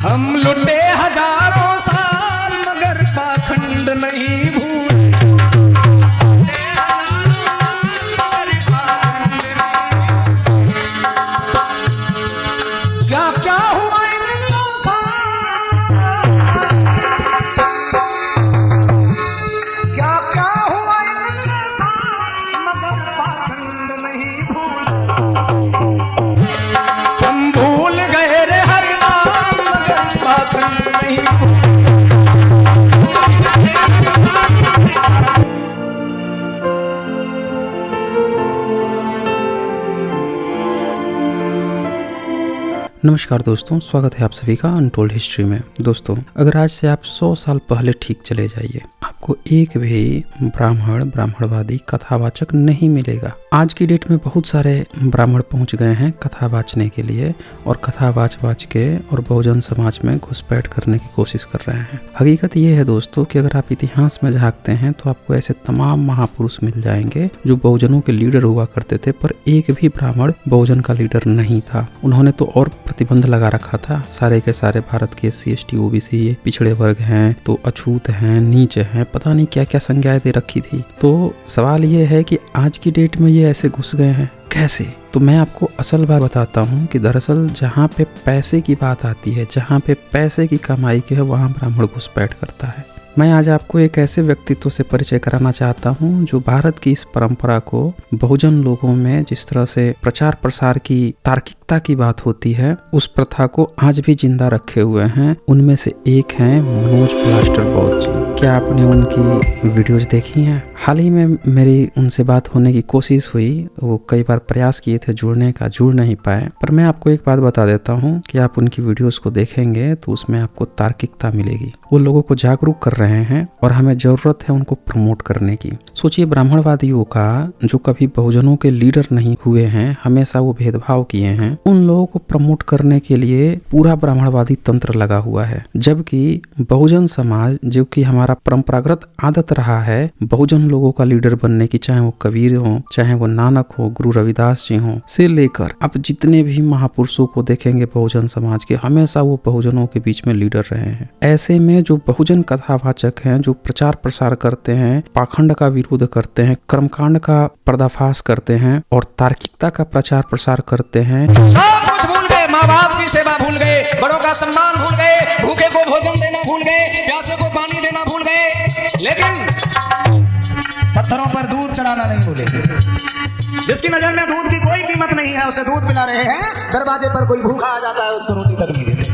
हम लुटे हजारों साल मगर पाखंड नहीं भूले। क्या क्या हुआ इनको क्या क्या हुआ इनके साथ मगर पाखंड नहीं भूले। हम भूल गए रे हरि नाम मगर पाखंड नहीं भूले। नमस्कार दोस्तों, स्वागत है आप सभी का अनटोल्ड हिस्ट्री में। दोस्तों, अगर आज से आप 100 साल पहले ठीक चले जाइए, आपको एक भी ब्राह्मणवादी कथावाचक नहीं मिलेगा। आज की डेट में बहुत सारे ब्राह्मण पहुंच गए हैं कथा वाचने के लिए और कथा वाच के और बहुजन समाज में घुसपैठ करने की कोशिश कर रहे हैं। हकीकत ये है दोस्तों कि अगर आप इतिहास में झांकते हैं तो आपको ऐसे तमाम महापुरुष मिल जाएंगे जो बहुजनों के लीडर हुआ करते थे, पर एक भी ब्राह्मण बहुजन का लीडर नहीं था। उन्होंने तो और प्रतिबंध लगा रखा था। सारे के सारे भारत के SC ST OBC ये पिछड़े वर्ग हैं तो अछूत हैं, नीच हैं, पता नहीं क्या क्या संज्ञाएं दे रखी थी। तो सवाल ये है कि आज की डेट में ये ऐसे घुस गए हैं कैसे? तो मैं आपको असल बात बताता हूँ कि दरअसल जहाँ पे पैसे की बात आती है, जहाँ पे पैसे की कमाई की है, वहाँ ब्राह्मण घुसपैठ करता है। मैं आज आपको एक ऐसे व्यक्तित्व से परिचय कराना चाहता हूँ जो भारत की इस परंपरा को बहुजन लोगों में जिस तरह से प्रचार प्रसार की तार्किकता की बात होती है, उस प्रथा को आज भी जिंदा रखे हुए हैं। उनमें से एक हैं मनोज प्लास्टर बौद्ध जी। क्या आपने उनकी वीडियोज देखी हैं? हाल ही में मेरी उनसे बात होने की कोशिश हुई। वो कई बार प्रयास किए थे जुड़ने का, जुड़ नहीं पाए। पर मैं आपको एक बात बता देता हूँ कि आप उनकी वीडियोस को देखेंगे तो उसमें आपको तार्किकता मिलेगी। वो लोगों को जागरूक कर रहे हैं और हमें जरूरत है उनको प्रमोट करने की। सोचिए, ब्राह्मणवादियों का जो कभी बहुजनों के लीडर नहीं हुए हैं, हमेशा वो भेदभाव किए हैं, उन लोगों को प्रमोट करने के लिए पूरा ब्राह्मणवादी तंत्र लगा हुआ है। जबकि बहुजन समाज, जो कि हमारा परंपरागत आदत रहा है बहुजन लोगों का लीडर बनने की, चाहे वो कबीर हो, चाहे वो नानक हो, गुरु रविदास जी हो, से लेकर अब जितने भी महापुरुषों को देखेंगे बहुजन समाज के, हमेशा वो बहुजनों के बीच में लीडर रहे हैं। ऐसे में जो बहुजन कथावाचक हैं, जो प्रचार प्रसार करते हैं, पाखंड का विरोध करते हैं, कर्मकांड का पर्दाफाश करते हैं और तार्किकता का प्रचार प्रसार करते हैं, सब कुछ भूल गए। माँ बाप की सेवा भूल गए, बड़ों का सम्मान भूल गए, भूखे को भोजन देना भूल गए, प्यासे को पानी देना भूल गए, लेकिन पत्थरों पर दूध चढ़ाना नहीं भूले। जिसकी नजर में दूध की कोई कीमत नहीं है, उसे दूध पिला रहे हैं। दरवाजे पर कोई भूखा आ जाता है, उसको रोटी तक नहीं देते।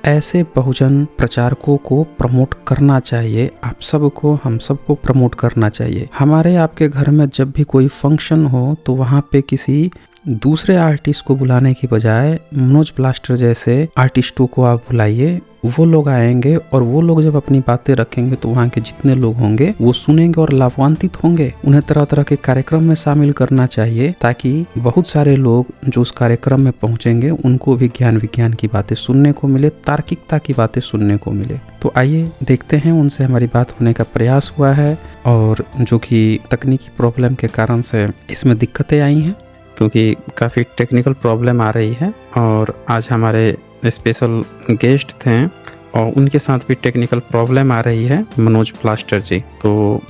ऐसे बहुजन प्रचारकों को प्रमोट करना चाहिए। आप सबको, हम सबको प्रमोट करना चाहिए। हमारे आपके घर में जब भी कोई फंक्शन हो तो वहाँ पे किसी दूसरे आर्टिस्ट को बुलाने की बजाय मनोज प्लास्टर जैसे आर्टिस्टों को आप बुलाइए। वो लोग आएंगे और वो लोग जब अपनी बातें रखेंगे तो वहाँ के जितने लोग होंगे वो सुनेंगे और लाभान्वित होंगे। उन्हें तरह तरह के कार्यक्रम में शामिल करना चाहिए ताकि बहुत सारे लोग जो उस कार्यक्रम में पहुँचेंगे उनको भी ज्ञान विज्ञान की बातें सुनने को मिले, तार्किकता की बातें सुनने को मिले। तो आइए देखते हैं, उनसे हमारी बात होने का प्रयास हुआ है और जो कि तकनीकी प्रॉब्लम के कारण से इसमें दिक्कतें आई हैं, क्योंकि काफ़ी टेक्निकल प्रॉब्लम आ रही है और आज हमारे स्पेशल गेस्ट थे और उनके साथ भी टेक्निकल प्रॉब्लम आ रही है, मनोज प्लास्टर जी। तो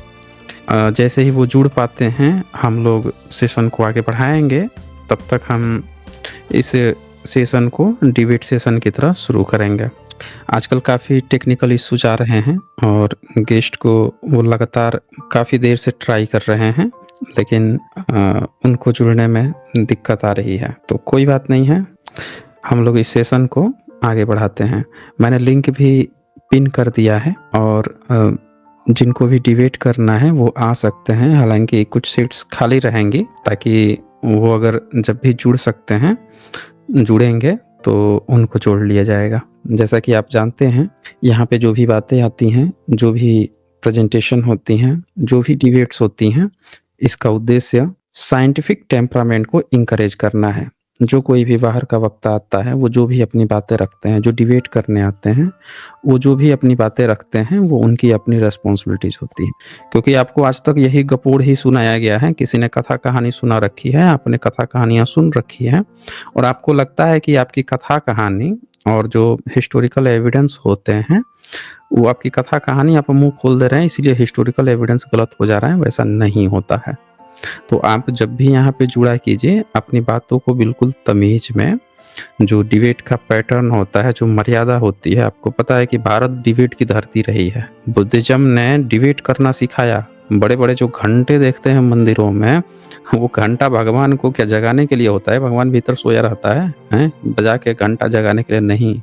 जैसे ही वो जुड़ पाते हैं हम लोग सेशन को आगे बढ़ाएंगे। तब तक हम इस सेशन को डिबेट सेशन की तरह शुरू करेंगे। आजकल काफ़ी टेक्निकल इश्यूज आ रहे हैं और गेस्ट को वो लगातार काफ़ी देर से ट्राई कर रहे हैं, लेकिन उनको जुड़ने में दिक्कत आ रही है। तो कोई बात नहीं है, हम लोग इस सेशन को आगे बढ़ाते हैं। मैंने लिंक भी पिन कर दिया है और जिनको भी डिबेट करना है वो आ सकते हैं। हालांकि कुछ सीट्स खाली रहेंगी ताकि वो अगर जब भी जुड़ सकते हैं, जुड़ेंगे तो उनको जोड़ लिया जाएगा। जैसा कि आप जानते हैं, यहाँ पे जो भी बातें आती हैं, जो भी प्रेजेंटेशन होती हैं, जो भी डिबेट्स होती हैं, इसका उद्देश्य साइंटिफिक टेम्परामेंट को इंकरेज करना है। जो कोई भी बाहर का वक्ता आता है, वो जो भी अपनी बातें रखते हैं, जो डिबेट करने आते हैं, वो जो भी अपनी बातें रखते हैं, वो उनकी अपनी रेस्पॉन्सिबिलिटीज होती है। क्योंकि आपको आज तक यही गपोड़ ही सुनाया गया है। किसी ने कथा कहानी सुना रखी है, आपने कथा कहानियां सुन रखी है और आपको लगता है कि आपकी कथा कहानी और जो हिस्टोरिकल एविडेंस होते हैं वो आपकी कथा कहानी आप मुंह खोल दे रहे हैं, इसीलिए हिस्टोरिकल एविडेंस गलत हो जा रहा है, वैसा नहीं होता है। तो आप जब भी यहाँ पे जुड़ा कीजिए अपनी बातों को बिल्कुल तमीज में। जो डिबेट का पैटर्न होता है, जो मर्यादा होती है, आपको पता है कि भारत डिबेट की धरती रही है। बुद्धिज्म ने डिबेट करना सिखाया। बड़े बड़े जो घंटे देखते हैं मंदिरों में, वो घंटा भगवान को क्या जगाने के लिए होता है? भगवान भीतर सोया रहता है, हैं? बजा के घंटा जगाने के लिए नहीं,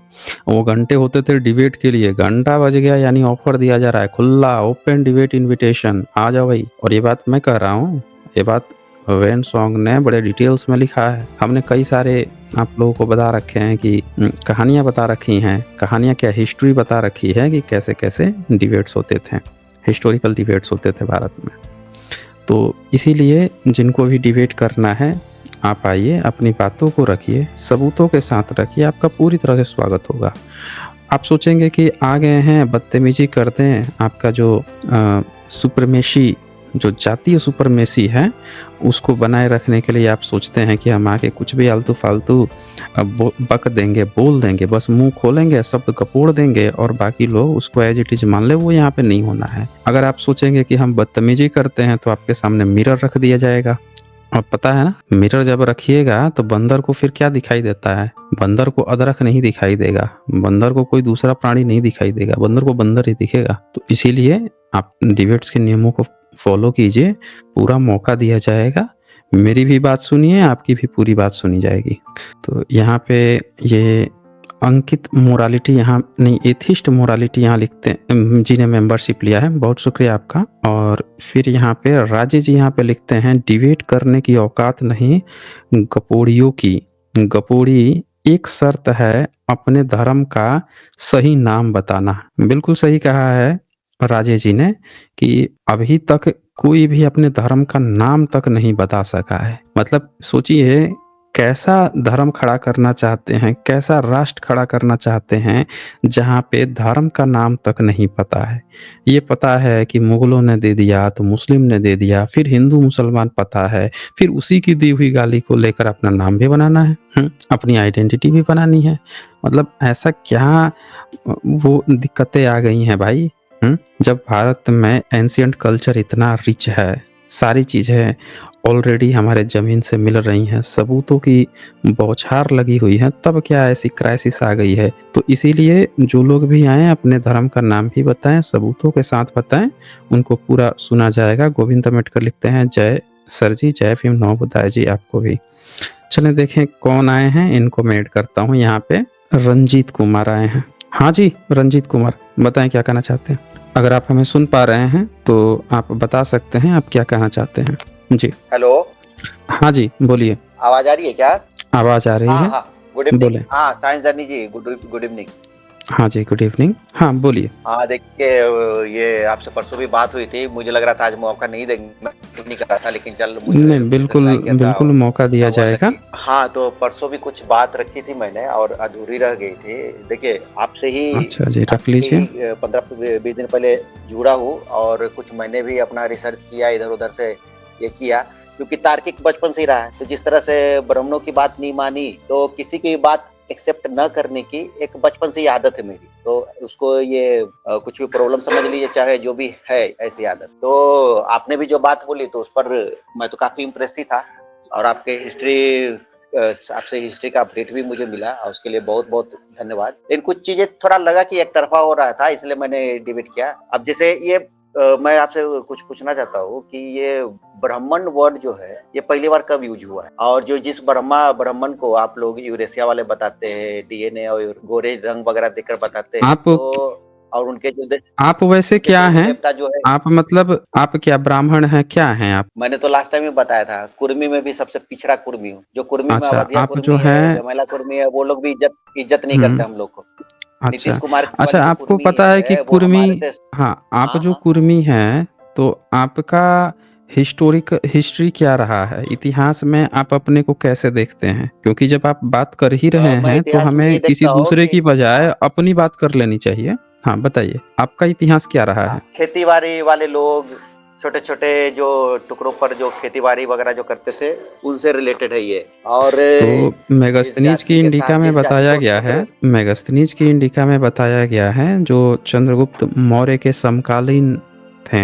वो घंटे होते थे डिबेट के लिए। घंटा बज गया यानी ऑफर दिया जा रहा है, खुला ओपन डिबेट इनविटेशन, आ जाओ भाई। और ये बात मैं कह रहा हूँ, ये बात वेन सॉन्ग ने बड़े डिटेल्स में लिखा है। हमने कई सारे आप लोगों को बता रखे हैं कि कहानियाँ बता रखी हैं, कहानियाँ क्या, हिस्ट्री बता रखी है कि कैसे कैसे डिबेट्स होते थे, हिस्टोरिकल डिबेट्स होते थे भारत में। तो इसीलिए जिनको भी डिबेट करना है आप आइए, अपनी बातों को रखिए, सबूतों के साथ रखिए, आपका पूरी तरह से स्वागत होगा। आप सोचेंगे कि आ गए हैं बदतमीजी करते हैं, आपका जो सुपरमेशी, जो जातीय सुपरमेसी है उसको बनाए रखने के लिए आप सोचते हैं कि हम आके कुछ भी आलतू फालतू बक देंगे, बोल देंगे, बस मुंह खोलेंगे, शब्द कपोड़ देंगे और बाकी लोग उसको एज इट इज मान ले। वो यहाँ पे नहीं होना है। अगर आप सोचेंगे कि हम बदतमीजी करते हैं तो आपके सामने मिरर रख दिया जाएगा। और पता है ना, मिरर जब रखिएगा तो बंदर को फिर क्या दिखाई देता है? बंदर को अदरक नहीं दिखाई देगा, बंदर को कोई दूसरा प्राणी नहीं दिखाई देगा, बंदर को बंदर ही दिखेगा। तो इसीलिए आप डिबेट्स के नियमों को फॉलो कीजिए, पूरा मौका दिया जाएगा। मेरी भी बात सुनिए, आपकी भी पूरी बात सुनी जाएगी। तो यहाँ पे ये अंकित मोरालिटी यहाँ नहीं, एथिस्ट मोरालिटी यहाँ लिखते हैं, जी ने मेंबरशिप लिया है, बहुत शुक्रिया आपका। और फिर यहाँ पे राजे जी यहाँ पे लिखते हैं, डिबेट करने की औकात नहीं गपोड़ियों की, गपोड़ी एक शर्त है अपने धर्म का सही नाम बताना। बिल्कुल सही कहा है राजे जी ने कि अभी तक कोई भी अपने धर्म का नाम तक नहीं बता सका है। मतलब सोचिए कैसा धर्म खड़ा करना चाहते हैं, कैसा राष्ट्र खड़ा करना चाहते हैं जहाँ पे धर्म का नाम तक नहीं पता है। ये पता है कि मुगलों ने दे दिया तो मुस्लिम ने दे दिया, फिर हिंदू मुसलमान पता है, फिर उसी की दी हुई गाली को लेकर अपना नाम भी बनाना है, अपनी आइडेंटिटी भी बनानी है। मतलब ऐसा क्या वो दिक्कतें आ गई हैं भाई। जब भारत में एंशिएंट कल्चर इतना रिच है, सारी चीज़ें ऑलरेडी हमारे ज़मीन से मिल रही हैं, सबूतों की बौछार लगी हुई है, तब क्या ऐसी क्राइसिस आ गई है? तो इसीलिए जो लोग भी आएँ अपने धर्म का नाम भी बताएं, सबूतों के साथ बताएं, उनको पूरा सुना जाएगा। गोविंद अम्बेडकर लिखते हैं, जय सर जी, जय भीम, नमो बुद्धाय जी आपको भी। चलें देखें कौन आए हैं, इनको मैं ऐड करता हूँ। यहाँ पे रंजीत कुमार आए हैं। हाँ जी रंजीत कुमार, बताएं क्या कहना चाहते हैं। अगर आप हमें सुन पा रहे हैं तो आप बता सकते हैं आप क्या कहना चाहते हैं। जी हेलो, हाँ जी बोलिए। आवाज आ रही है क्या? आवाज आ रही है। हाँ, गुड इवनिंग। बोले। हाँ, साइंस जर्नी जी, गुड इवनिंग। हाँ जी गुड इवनिंग। हाँ बोलिए। हाँ देखिए, ये आपसे परसों भी बात हुई थी, मुझे लग रहा था आज मौका नहीं देंगे, मैं नहीं कर रहा था, लेकिन चल मुझे नहीं बिल्कुल बिल्कुल मौका दिया जाएगा। हाँ, तो परसों भी कुछ बात रखी थी मैंने और अधूरी रह गई थी। देखिए आपसे ही अच्छा जी रख लीजिए। 15-20 दिन पहले जुड़ा हूँ और कुछ मैंने भी अपना रिसर्च किया, इधर उधर से ये किया, क्योंकि तार्किक बचपन से ही रहा है। तो जिस तरह से ब्राह्मणों की बात नहीं मानी तो किसी की बात एक्सेप्ट न करने की एक बचपन से ही आदत है मेरी, तो उसको ये कुछ भी प्रॉब्लम समझ लीजिए, चाहे जो भी है ऐसी आदत। तो आपने भी जो बात बोली तो उस पर मैं तो काफी इम्प्रेस ही था, और आपके आपसे हिस्ट्री का अपडेट भी मुझे मिला और उसके लिए बहुत बहुत धन्यवाद। लेकिन कुछ चीजें थोड़ा लगा कि एक तरफा हो रहा था, इसलिए मैंने डिबेट किया। अब जैसे ये मैं आपसे कुछ पूछना चाहता हूँ कि ये ब्राह्मण वर्ड जो है ये पहली बार कब यूज हुआ है, और जो जिस ब्राह्मण को आप लोग यूरेशिया वाले बताते हैं, डीएनए और गोरे रंग वगैरह देखकर बताते हैं, आप तो और उनके जो आप वैसे क्या हैं? देवता जो है, आप मतलब आप क्या ब्राह्मण हैं, क्या हैं आप? मैंने तो लास्ट टाइम ही बताया था, कुर्मी में भी सबसे पिछड़ा कुर्मी हूँ। जो कुर्मी में अच्छा अवधिया आप जो कुर्मी है, है। जमेला कुर्मी है, वो लोग भी इज्जत नहीं करते हम लोग को। नीतीश अच्छा कुमार वाले अच्छा, जो आपको कुर्मी पता है कि है वो कुर्मी, हमारे देश। हाँ आप हाँ जो हाँ, कुर्मी हैं तो आपका हिस्ट्री क्या रहा है, इतिहास में आप अपने को कैसे देखते हैं? क्योंकि जब आप बात कर ही रहे मैं हैं तो इतिहास में ये हमें किसी देखता हूँ दूसरे कि की बजाय अपनी बात कर लेनी चाहिए। हाँ बताइए आपका इतिहास क्या रहा है? खेती बाड़ी वाले लोग, छोटे छोटे जो टुकड़ों पर जो खेती बाड़ी वगैरह जो करते थे उनसे रिलेटेड है ये। और तो जिस जाति के साथ जिस जाति को शूद्र, मेगास्थनीज की इंडिका में बताया गया है जो चंद्रगुप्त मौर्य के समकालीन थे,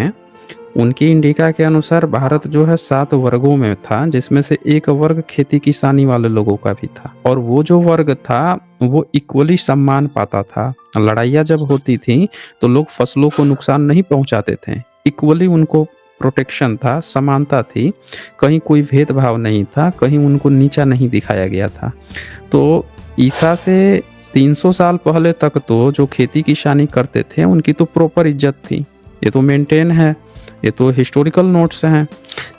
उनकी इंडिका के अनुसार भारत जो है 7 वर्गों में था, जिसमें से एक वर्ग खेती किसानी वाले लोगों का भी था, और वो जो वर्ग था वो इक्वली सम्मान पाता था। लड़ाइयाँ जब होती थी तो लोग फसलों को नुकसान नहीं पहुंचाते थे, इक्वली उनको प्रोटेक्शन था, समानता थी, कहीं कोई भेदभाव नहीं था, कहीं उनको नीचा नहीं दिखाया गया था। तो ईसा से 300 साल पहले तक तो जो खेती किसानी करते थे उनकी तो प्रॉपर इज्जत थी, ये तो मेंटेन है, ये तो हिस्टोरिकल नोट्स हैं।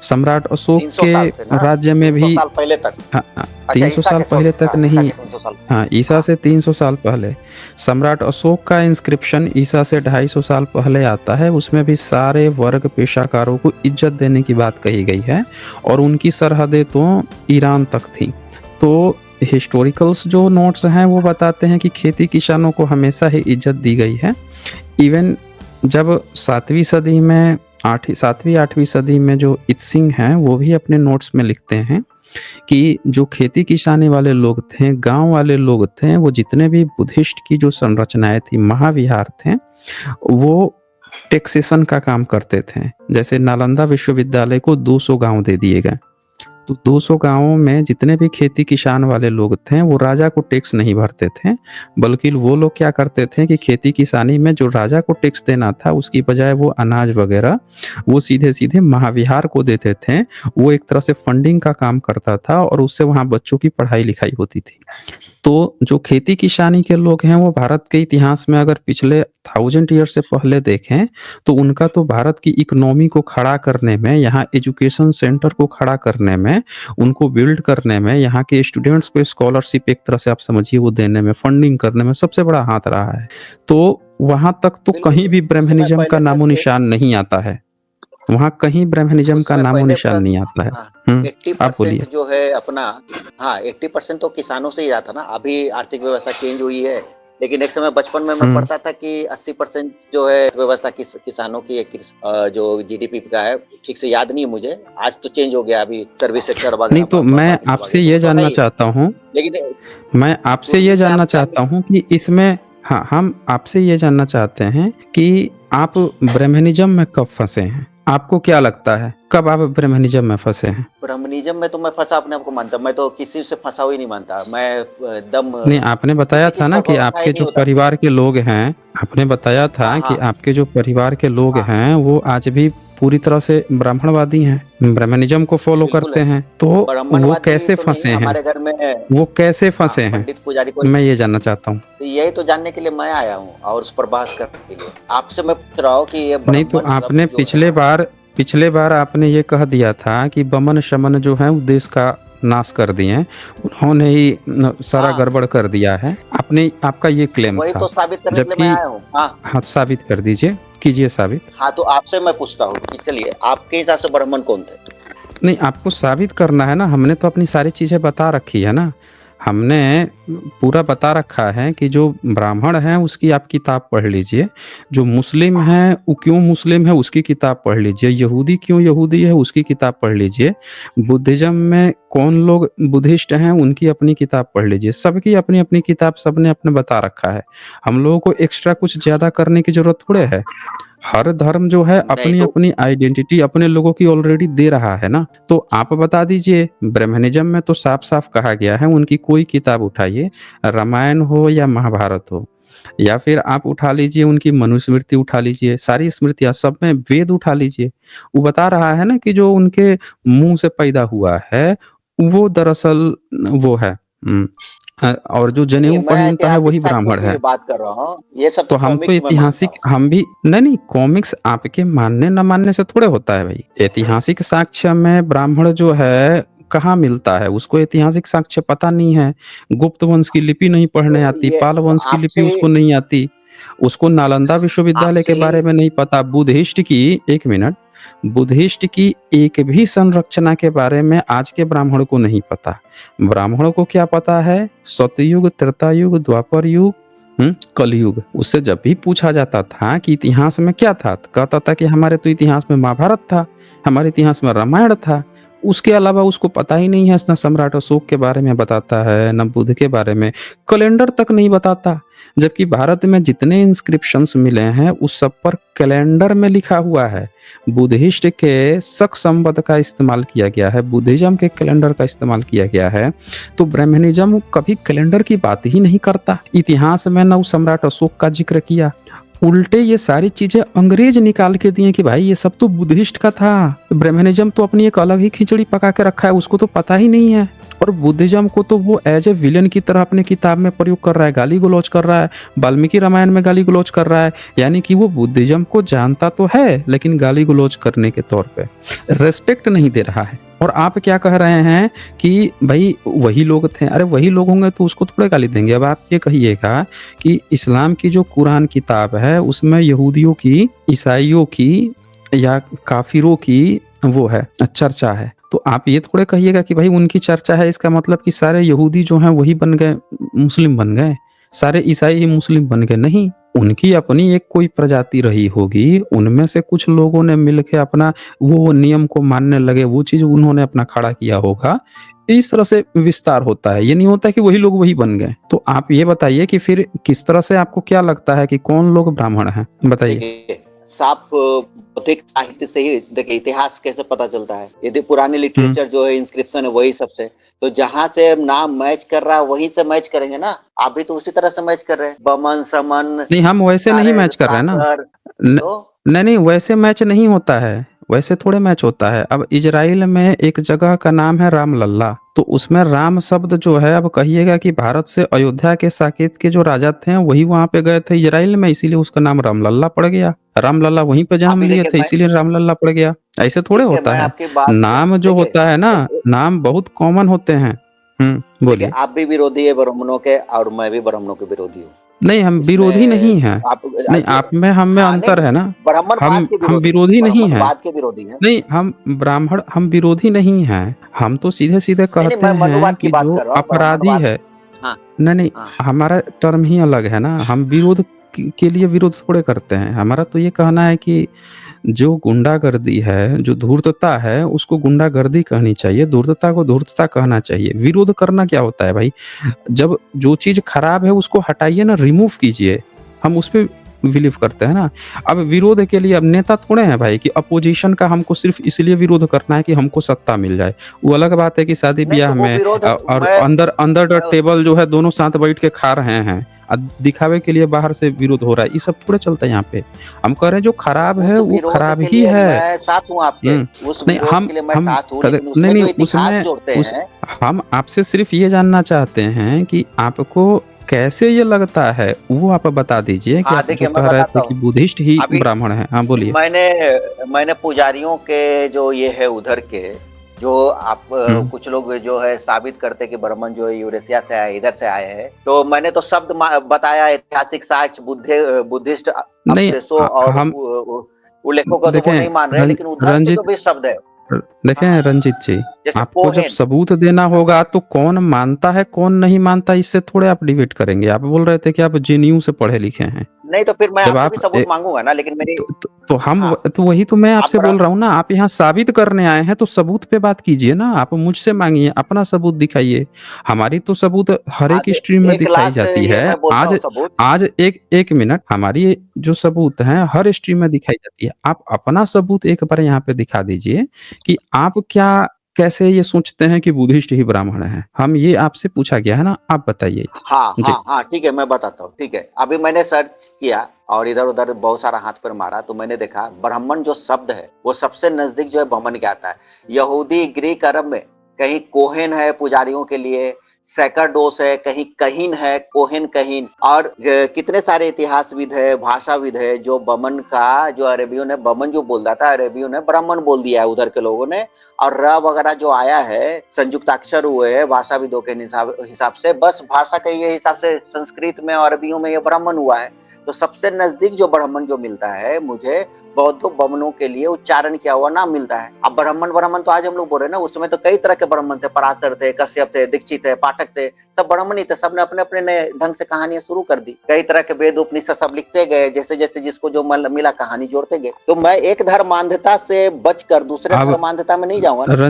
सम्राट अशोक 300 साल से के ना, राज्य में 300 भी साल पहले तक। हाँ, अच्छा 300 ईसा साल के पहले तक ईसा नहीं, के 300 साल। हाँ ईसा से 300 साल पहले। सम्राट अशोक का इंस्क्रिप्शन ईसा से 250 साल पहले आता है, उसमें भी सारे वर्ग पेशाकारों को इज्जत देने की बात कही गई है, और उनकी सरहदें तो ईरान तक थी। तो हिस्टोरिकल्स जो नोट्स हैं वो बताते हैं कि खेती किसानों को हमेशा ही इज्जत दी गई है। इवन जब 7वीं सदी में 7वीं-8वीं सदी में जो इत्सिंग हैं वो भी अपने नोट्स में लिखते हैं कि जो खेती किसानी वाले लोग थे, गांव वाले लोग थे, वो जितने भी बुद्धिस्ट की जो संरचनाएं थी, महाविहार थे, वो टैक्सेशन का काम करते थे। जैसे नालंदा विश्वविद्यालय को 200 गांव दे दिए गए, तो 200 गांवों में जितने भी खेती किसान वाले लोग थे वो राजा को टैक्स नहीं भरते थे, बल्कि वो लोग क्या करते थे कि खेती किसानी में जो राजा को टैक्स देना था उसकी बजाय वो अनाज वगैरह वो सीधे सीधे महाविहार को देते थे। वो एक तरह से फंडिंग का काम करता था और उससे वहाँ बच्चों की पढ़ाई लिखाई होती थी। तो जो खेती किसानी के लोग हैं वो भारत के इतिहास में अगर पिछले 1000 ईयर से पहले देखें तो उनका तो भारत की इकोनॉमी को खड़ा करने में, यहाँ एजुकेशन सेंटर को खड़ा करने में, उनको बिल्ड करने में, यहाँ के स्टूडेंट्स को स्कॉलरशिप एक तरह से आप समझिए वो देने में, फंडिंग करने में सबसे बड़ा हाथ रहा है। तो वहां तक तो बिल्कुल कहीं भी उस समय ब्राह्मणिज्म का पहले नामो तक निशान नहीं आता है, वहां कहीं ब्राह्मणिज्म उस का समय नामो पहले निशान तक नहीं आता है। हाँ, आप बोलिए। 80% जो है अपना, हाँ 80% तो किसानों से ही आता ना। अभी आर्थिक व्यवस्था चेंज हुई है, लेकिन एक समय बचपन में मैं पढ़ता था कि 80% जो है व्यवस्था किसानों की जो जीडीपी का है, ठीक से याद नहीं है मुझे, आज तो चेंज हो गया, अभी सर्विस सेक्टर नहीं वगैरह तो मैं बाकी सब आ आपसे गया, तो ये वो तो है जानना ही। चाहता हूँ, लेकिन मैं आपसे ये उसमें जानना आप क्या, चाहता हूँ कि इसमें, हाँ हम आपसे ये जानना चाहते हैं कि आप ब्राह्मणिज्म में कब फंसे हैं? आपको क्या लगता है कब आप ब्राह्मणिज्म में फंसे हैं? ब्राह्मणिज्म में तो मैं फंसा अपने आप को मानता, मैं तो किसी से फंसा हुआ ही नहीं मानता, मैं एकदम नहीं, आपने बताया किसी था चीज ना पर कि भरोसा ही आपके नहीं जो होता। परिवार के लोग हैं, आपने बताया था हाँ कि हाँ आपके जो परिवार के लोग हाँ, हैं वो आज भी पूरी तरह से ब्राह्मणवादी हैं, ब्राह्मणिज्म को फॉलो बिल्कुल करते है। हैं, तो वो ब्राह्मणवादी कैसे तो नहीं फंसे है हैं? हमारे घर में। वो कैसे हाँ फंसे हैं? पंडित पुजारी कोई, मैं ये जानना चाहता हूँ। तो यही तो जानने के लिए मैं आया हूँ और उस पर बहस करने के लिए आपसे मैं पूछ रहा हूँ कि ये नहीं तो ब्राह्मण आपने शब्द जो है। पिछले बार आपने ये कह दिया था कि बमन शमन जो है वो देश का नाश कर दिए हैं, उन्होंने ही सारा हाँ गड़बड़ कर दिया है, आपने, आपका ये क्लेम वही था। तो साबित करने के लिए मैं जबकि आया हूँ। हाँ हाँ, साबित कर दीजिए, कीजिए साबित। हाँ, तो आपसे मैं पूछता हूँ कि चलिए आपके हिसाब से ब्राह्मण कौन थे? नहीं, आपको साबित करना है ना, हमने तो अपनी सारी चीज़ें बता रखी है ना, हमने पूरा बता रखा है कि जो ब्राह्मण है उसकी आप किताब पढ़ लीजिए, जो मुस्लिम है वो क्यों मुस्लिम है उसकी किताब पढ़ लीजिए, यहूदी क्यों यहूदी है उसकी किताब पढ़ लीजिए, बुद्धिज्म में कौन लोग बुद्धिस्ट हैं उनकी अपनी किताब पढ़ लीजिए, सबकी अपनी अपनी किताब सबने अपने बता रखा है। हम लोगों को एक्स्ट्रा कुछ ज़्यादा करने की ज़रूरत थोड़े है। हर धर्म जो है नहीं अपनी तो अपनी आइडेंटिटी अपने लोगों की ऑलरेडी दे रहा है ना, तो आप बता दीजिए। ब्रह्मनिज्म में तो साफ साफ कहा गया है, उनकी कोई किताब उठाइए, रामायण हो या महाभारत हो, या फिर आप उठा लीजिए उनकी मनुस्मृति उठा लीजिए, सारी स्मृतियां सब में, वेद उठा लीजिए, वो बता रहा है ना कि जो उनके मुंह से पैदा हुआ है वो दरअसल वो है, और जो देखिए जनेऊ मैं पहनता है ऐतिहासिक वही साक्ष्यों ब्राह्मण की है। भी बात कर रहा हूँ, ये सब तो तो हम तो कॉमिक्स में मानता ऐतिहासिक, हूँ। हम भी नहीं नहीं, कॉमिक्स आपके मानने न मानने से थोड़े होता है भाई। ऐतिहासिक साक्ष्य में ब्राह्मण जो है कहाँ मिलता है, उसको ऐतिहासिक साक्ष्य पता नहीं है, गुप्त वंश की लिपि नहीं पढ़ने तो आती, ये पाल तो वंश की लिपि उसको नहीं आती, उसको नालंदा विश्वविद्यालय आपसे के ही बारे में नहीं पता, बुद्धिस्ट की, एक मिनट, बुद्धिस्ट की एक भी संरचना के बारे में आज के ब्राह्मण को नहीं पता। ब्राह्मणों को क्या पता है? सतयुग, त्रेता युग, द्वापर युग, कलयुग। उससे जब भी पूछा जाता था कि इतिहास में क्या था, तो कहता था कि हमारे तो इतिहास में महाभारत था, हमारे इतिहास में रामायण था। उसके अलावा उसको पता ही नहीं है, ना सम्राट अशोक के बारे में बताता है, ना बुद्ध के बारे में, कैलेंडर तक नहीं बताता। जबकि भारत में जितने इंस्क्रिप्शंस मिले हैं उस सब पर कैलेंडर में लिखा हुआ है। बुद्धिस्ट के शक संवत का इस्तेमाल किया गया है, बुद्धिज्म के कैलेंडर का इस्तेमाल किया गया है। तो ब्राह्मणिज्म कभी कैलेंडर की बात ही नहीं करता। इतिहास में नव सम्राट अशोक का जिक्र किया, उल्टे ये सारी चीजें अंग्रेज निकाल के दिए कि भाई ये सब तो बुद्धिस्ट का था। ब्राह्मणिज्म तो अपनी एक अलग ही खिचड़ी पका के रखा है, उसको तो पता ही नहीं है। और बुद्धिज्म को तो वो एज ए विलन की तरह अपने किताब में प्रयोग कर रहा है, गाली गलौज कर रहा है, वाल्मीकि रामायण में गाली गलौज कर रहा है। यानी कि वो बुद्धिज्म को जानता तो है लेकिन गाली गलौज करने के तौर पे रेस्पेक्ट नहीं दे रहा है। और आप क्या कह रहे हैं कि भाई वही लोग थे। अरे वही लोग होंगे तो उसको थोड़े गाली देंगे। अब आप ये कहिएगा कि इस्लाम की जो कुरान किताब है उसमें यहूदियों की, ईसाइयों की या काफिरों की वो है चर्चा है, तो आप ये थोड़े कहिएगा कि भाई उनकी चर्चा है इसका मतलब कि सारे यहूदी जो हैं वही बन गए मुस्लिम बन गए, सारे ईसाई ही मुस्लिम बन गए। नहीं, उनकी अपनी एक कोई प्रजाति रही होगी, उनमें से कुछ लोगों ने मिलके अपना वो नियम को मानने लगे, वो चीज उन्होंने अपना खड़ा किया होगा। इस तरह से विस्तार होता है, ये नहीं होता कि वही लोग वही बन गए। तो आप ये बताइए कि फिर किस तरह से आपको क्या लगता है कि कौन लोग ब्राह्मण हैं, बताइए। देखिए, साफ बौद्धिक साहित्य से ही देखिए इतिहास कैसे पता चलता है। यदि पुरानी लिटरेचर जो है, इंस्क्रिप्शन है, वही सबसे, तो जहां से नाम मैच कर रहा है वहीं से मैच करेंगे ना। आप भी तो उसी तरह से मैच कर रहे हैं, बमन समन नहीं, हम वैसे नहीं मैच कर रहे हैं ना। सागर। तो नहीं नहीं, वैसे मैच नहीं होता है, वैसे थोड़े मैच होता है। अब इजराइल में एक जगह का नाम है रामलल्ला, तो उसमें राम शब्द जो है, अब कहिएगा कि भारत से अयोध्या के साकेत के जो राजा थे वही वहां पे गए थे इजराइल में, इसीलिए उसका नाम रामलल्ला पड़ गया। रामलल्ला वहीं पे जन्म अभी लिए देखिए थे, मैं, इसीलिए रामलल्ला पड़ गया। ऐसे थोड़े ठीक है, होता मैं है। आपकी बात से नाम जो देखिए, होता है ना, नाम बहुत कॉमन होते हैं। देखिए बोलिए। आप भी विरोधी है ब्राह्मणों के और मैं भी ब्राह्मणों के विरोधी हूँ। नहीं, हम विरोधी इसमें नहीं हैं। आप नहीं, आप में हम में हाँ, नहीं अंतर नहीं, है ना। ब्राह्मणवाद के हम विरोधी, विरोधी नहीं हैं। ब्राह्मणवाद के विरोधी हैं। नहीं, हम विरोधी नहीं हैं। हम तो सीधे-सीधे नहीं नहीं, कहते मैं हैं मनुवाद की कि बात जो कर रहा हूँ, अपराधी ब्राह्मणवाद। है। हाँ नहीं, नहीं, हाँ। हमारा टर्म ही अलग है ना। हम विरोध के लिए विरोध थोड़े करते हैं। हमारा तो ये कहना है कि जो गुंडागर्दी है, जो धूर्तता है, उसको गुंडागर्दी कहनी चाहिए, धूर्तता को धूर्तता कहना चाहिए। विरोध करना क्या होता है भाई? जब जो चीज़ खराब है उसको हटाइए ना, रिमूव कीजिए। हम उस पे बिलीव करते हैं ना। अब विरोध के लिए अब नेता थोड़े हैं भाई कि अपोजिशन का हमको सिर्फ इसलिए विरोध करना है कि हमको सत्ता मिल जाए। वो अलग बात है कि शादी नहीं तो ब्याह वो में विरोध और मैं अंदर अंदर द मैं टेबल जो है दोनों साथ बैठ के खा रहे हैं, दिखावे के लिए बाहर से विरोध हो रहा है, ये सब थोड़े चलता है यहाँ पे। हम कह रहे हैं जो खराब उस है वो विरोध खराब के ही लिए है। मैं साथ हूँ आपके, हम्म। उस नहीं, विरोध के लिए मैं हम साथ हूँ, कद लेकिन नहीं उसमें नहीं जो इतिहास उसमें जोड़ते उस हैं। हम आपसे सिर्फ ये जानना चाहते हैं कि आपको कैसे ये लगता है, वो आप बता दीजिए कि हाँ आप जो देखिए, मैं कह रहे बताता थे कि हूँ। बुद्धिस्ट ही अभी ब्राह्मण है। हाँ, बोलिए। मैंने मैंने पुजारियों के जो ये है उधर के, जो आप हुँ। कुछ लोग जो है साबित करते कि ब्राह्मण जो है यूरेशिया से आए, इधर से आए हैं, तो मैंने तो शब्द बताया, ऐतिहासिक साक्ष्य, बुद्धिस्ट नहीं, अवशेषों और हम उल्लेखों का तो वो देखें नहीं मान रहे, लेकिन उधर के जो रंजीत भी शब्द है। हाँ देखें हाँ, रंजीत जी, जैसे आपको जब कोहेन। सबूत देना होगा तो कौन मानता है कौन नहीं मानता, इससे थोड़े आप डिबेट करेंगे। आप बोल रहे थे कि आप जेएनयू से पढ़े लिखे हैं। नहीं तो फिर मैं जब आपसे भी आप सबूत मांगूंगा ना, लेकिन मेरी, तो हम हाँ, तो वही तो मैं आप आपसे बड़ा, बोल रहा हूँ ना। आप यहाँ साबित करने आए हैं तो सबूत पे बात कीजिए ना। आप मुझसे मांगिए, अपना सबूत दिखाइए। हमारी तो सबूत हर एक आज स्ट्रीम में एक दिखाई लास्ट जाती ये है। मैं बोलता आज हूँ सबूत। आज एक मिनट, हमारी जो सबूत है हर स्ट्रीम में दिखाई जाती है। आप अपना सबूत एक बार यहाँ पे दिखा दीजिए कि आप क्या कैसे ये सोचते हैं कि बुद्धिस्ट ही ब्राह्मण है। हम ये आपसे पूछा गया है ना, आप बताइए। हाँ जी। हाँ हाँ, ठीक है, मैं बताता हूँ। ठीक है, अभी मैंने सर्च किया और इधर उधर बहुत सारा हाथ पर मारा, तो मैंने देखा ब्राह्मण जो शब्द है वो सबसे नजदीक जो है बमन के आता है। यहूदी, ग्रीक, अरब में कहीं कोहेन है पुजारियों के लिए, सैकड़ोस है, कहीं कहीन है, कोहेन कहीन, और कितने सारे इतिहासविद है, भाषाविद है, जो बमन का, जो अरेबियों ने बमन जो बोल रहा था, अरेबियों ने ब्राह्मण बोल दिया है उधर के लोगों ने। और र वगैरह जो आया है, संयुक्ताक्षर हुए हैं भाषाविदों के हिसाब हिसाब से, बस भाषा के ये हिसाब से संस्कृत में और अरबियों में ये ब्राह्मण हुआ है। तो सबसे नजदीक जो ब्राह्मण जो मिलता है मुझे बौद्धों बमनों के लिए उच्चारण किया हुआ नाम मिलता है। अब ब्राह्मण ब्राह्मण तो आज हम लोग बोल रहे हैं ना, उस समय तो कई तरह के ब्राह्मण थे, पराशर थे, कश्यप थे, दीक्षित थे, पाठक थे, सब ब्राह्मण ही थे। सबने अपने अपने नए ढंग से कहानियां शुरू कर दी, कई तरह के वेद उपनिषद सब लिखते गए, जैसे जैसे जिसको जो मिला कहानी जोड़ते गए। तो मैं एक धर्मांधता से बचकर दूसरे अब धर्मांधता में नहीं जाऊंगा ना।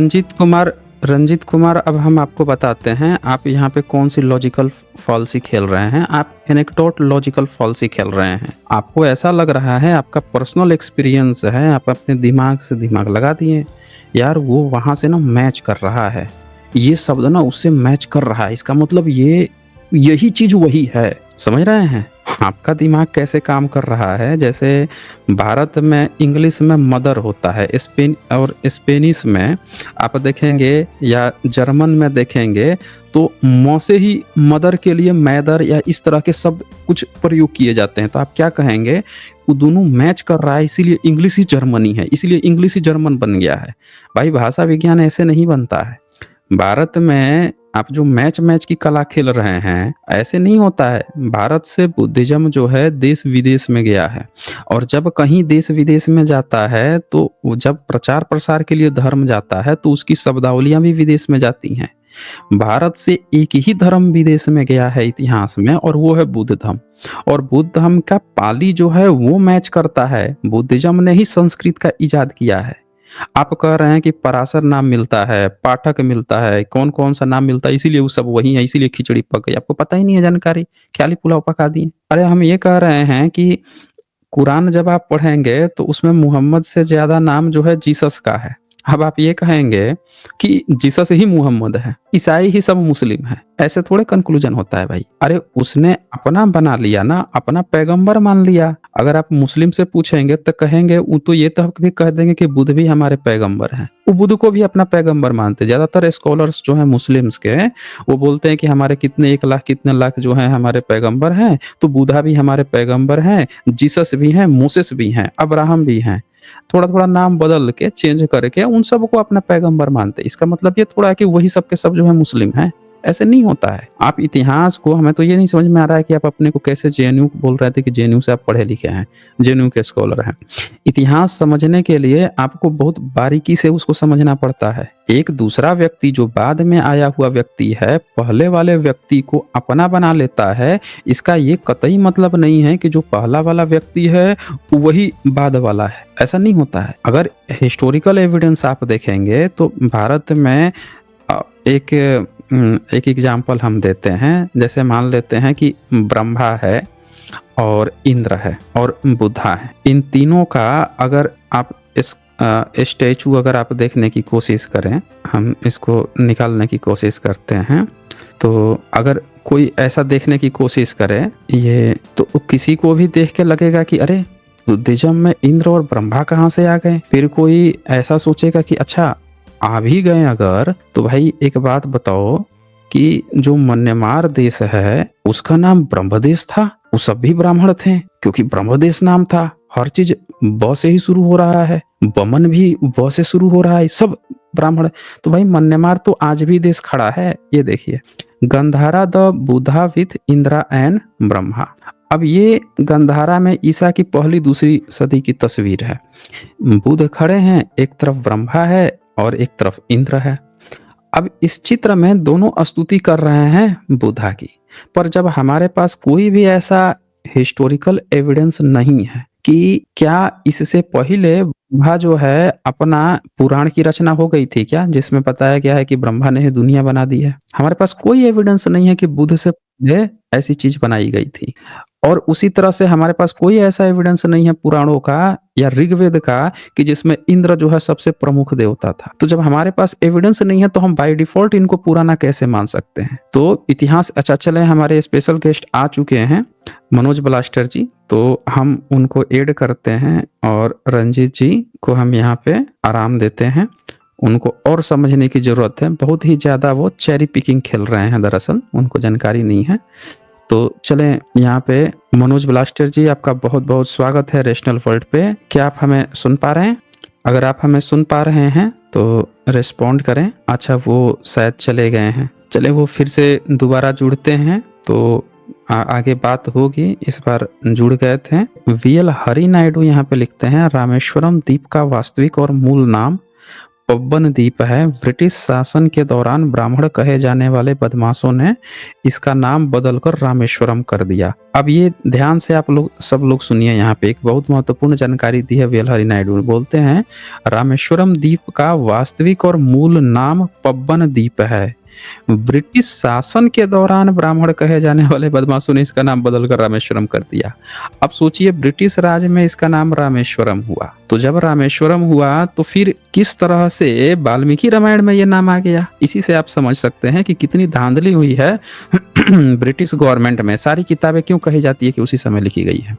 रंजीत कुमार, अब हम आपको बताते हैं आप यहाँ पे कौन सी लॉजिकल फॉल्सी खेल रहे हैं। आप एनेक्डोट लॉजिकल फॉल्सी खेल रहे हैं। आपको ऐसा लग रहा है आपका पर्सनल एक्सपीरियंस है, आप अपने दिमाग से दिमाग लगा दिए यार, वो वहां से ना मैच कर रहा है, ये शब्द ना उससे मैच कर रहा है, इसका मतलब यही चीज वही है। समझ रहे हैं आपका दिमाग कैसे काम कर रहा है? जैसे भारत में इंग्लिश में मदर होता है, स्पेन और स्पेनिश में आप देखेंगे या जर्मन में देखेंगे तो मौ से ही मदर के लिए मैदर या इस तरह के शब्द कुछ प्रयोग किए जाते हैं। तो आप क्या कहेंगे? वो दोनों मैच कर रहा है, इसीलिए इंग्लिश ही जर्मनी है, इसलिए इंग्लिश ही जर्मन बन गया है। भाई भाषा विज्ञान ऐसे नहीं बनता है। भारत में आप जो मैच की कला खेल रहे हैं ऐसे नहीं होता है। भारत से बुद्धिज्म जो है देश विदेश में गया है, और जब कहीं देश विदेश में जाता है तो जब प्रचार प्रसार के लिए धर्म जाता है तो उसकी शब्दावलियां भी विदेश में जाती हैं। भारत से एक ही धर्म विदेश में गया है इतिहास में, और वो है बुद्ध धर्म। और बुद्ध धर्म का पाली जो है वो मैच करता है, बुद्धिज्म ने ही संस्कृत का इजाद किया है। आप कह रहे हैं कि पराशर नाम मिलता है, पाठक मिलता है, कौन कौन सा नाम मिलता है, इसीलिए वो सब वही है, इसीलिए खिचड़ी पक गई। आपको पता ही नहीं है जानकारी, ख्याली पुलाव पका दिए। अरे हम ये कह रहे हैं कि कुरान जब आप पढ़ेंगे तो उसमें मुहम्मद से ज्यादा नाम जो है जीसस का है। अब आप ये कहेंगे कि जीसस ही मुहम्मद है, ईसाई ही सब मुस्लिम है, ऐसे थोड़े कंक्लूजन होता है भाई। अरे उसने अपना बना लिया ना, अपना पैगंबर मान लिया। अगर आप मुस्लिम से पूछेंगे तो कहेंगे वो तो ये तक भी कह देंगे कि बुद्ध भी हमारे पैगंबर हैं। वो बुद्ध को भी अपना पैगंबर मानते। ज्यादातर स्कॉलर्स जो है मुस्लिम्स के, वो बोलते हैं कि हमारे कितने 1 लाख कितने लाख जो है हमारे पैगंबर हैं, तो बुद्धा भी हमारे पैगंबर हैं, जीसस भी हैं, मूसेस भी हैं, अब्राहम भी हैं। थोड़ा थोड़ा नाम बदल के चेंज करके उन सबको अपना पैगंबर मानते। इसका मतलब ये थोड़ा है कि वही सब के सब जो है मुस्लिम हैं, ऐसे नहीं होता है। आप इतिहास को, हमें तो ये नहीं समझ में आ रहा है कि आप अपने को कैसे जेएनयू बोल रहे थे कि जेएनयू से आप पढ़े लिखे हैं, जेएनयू के स्कॉलर हैं। इतिहास समझने के लिए आपको बहुत बारीकी से उसको समझना पड़ता है। एक दूसरा व्यक्ति जो बाद में आया हुआ व्यक्ति है, पहले वाले व्यक्ति को अपना बना लेता है, इसका ये कतई मतलब नहीं है कि जो पहला वाला व्यक्ति है वही बाद वाला है, ऐसा नहीं होता है। अगर हिस्टोरिकल एविडेंस आप देखेंगे तो भारत में एक एग्जाम्पल हम देते हैं। जैसे मान लेते हैं कि ब्रह्मा है और इंद्र है और बुद्धा है। इन तीनों का अगर आप इस स्टैचू अगर आप देखने की कोशिश करें, हम इसको निकालने की कोशिश करते हैं, तो अगर कोई ऐसा देखने की कोशिश करे ये, तो किसी को भी देख के लगेगा कि अरे बुद्धिज्म में इंद्र और ब्रह्मा कहाँ से आ गए। फिर कोई ऐसा सोचेगा कि अच्छा आ भी गए अगर, तो भाई एक बात बताओ कि जो म्यांमार देश है उसका नाम ब्रह्मदेश था, वो सब भी ब्राह्मण थे क्योंकि ब्रह्मदेश नाम था। हर चीज ब से ही शुरू हो रहा है, बमन भी ब से शुरू हो रहा है, सब ब्राह्मण। तो भाई म्यांमार तो आज भी देश खड़ा है। ये देखिए, Gandhara the Buddha with Indira and Brahma. अब ये गंधारा में ईसा की पहली दूसरी सदी की तस्वीर है। बुद्ध खड़े हैं, एक तरफ ब्रह्मा है और एक तरफ इंद्र है। अब इस चित्र में दोनों स्तुति कर रहे हैं बुद्धा की, पर जब हमारे पास कोई भी ऐसा हिस्टोरिकल एविडेंस नहीं है कि क्या इससे पहले ब्रह्मा जो है अपना पुराण की रचना हो गई थी क्या, जिसमें बताया गया है कि ब्रह्मा ने दुनिया बना दी है। हमारे पास कोई एविडेंस नहीं है कि बुद्ध से पहले ऐसी चीज बनाई गई थी। और उसी तरह से हमारे पास कोई ऐसा एविडेंस नहीं है पुराणों का या ऋग्वेद का कि जिसमें इंद्र जो है सबसे प्रमुख देवता था। तो जब हमारे पास एविडेंस नहीं है तो हम बाय डिफॉल्ट इनको पुराना कैसे मान सकते हैं। तो इतिहास, अच्छा चले हमारे स्पेशल गेस्ट आ चुके हैं मनोज ब्लास्टर जी, तो हम उनको ऐड करते हैं और रंजीत जी को हम यहाँ पे आराम देते हैं। उनको और समझने की जरूरत है, बहुत ही ज्यादा वो चेरी पिकिंग खेल रहे हैं, दरअसल उनको जानकारी नहीं है। तो चलें, यहाँ पे मनोज ब्लास्टर जी आपका बहुत बहुत स्वागत है रैशनल वर्ल्ड पे। क्या आप हमें सुन पा रहे हैं? अगर आप हमें सुन पा रहे हैं तो रिस्पॉन्ड करें। अच्छा, वो शायद चले गए हैं, चले वो फिर से दोबारा जुड़ते हैं। तो आगे बात होगी। इस बार जुड़ गए थे। वीएल हरि नायडू यहाँ पे लिखते हैं, रामेश्वरम द्वीप का वास्तविक और मूल नाम पब्बन द्वीप है। ब्रिटिश शासन के दौरान ब्राह्मण कहे जाने वाले बदमाशों ने इसका नाम बदलकर रामेश्वरम कर दिया। अब ये ध्यान से आप लोग सब लोग सुनिए, यहाँ पे एक बहुत महत्वपूर्ण जानकारी दी है वीएल हरि नायडू। बोलते हैं रामेश्वरम द्वीप का वास्तविक और मूल नाम पब्बन द्वीप है। ब्रिटिश शासन के दौरान ब्राह्मण कहे जाने वाले बदमाशों ने इसका नाम बदलकर रामेश्वरम कर दिया। अब सोचिए, ब्रिटिश राज में इसका नाम रामेश्वरम हुआ, तो जब रामेश्वरम हुआ तो फिर किस तरह से वाल्मीकि रामायण में ये नाम आ गया। इसी से आप समझ सकते हैं कि कितनी धांधली हुई है ब्रिटिश गवर्नमेंट में। सारी किताबें क्यों कही जाती है कि उसी समय लिखी गई है।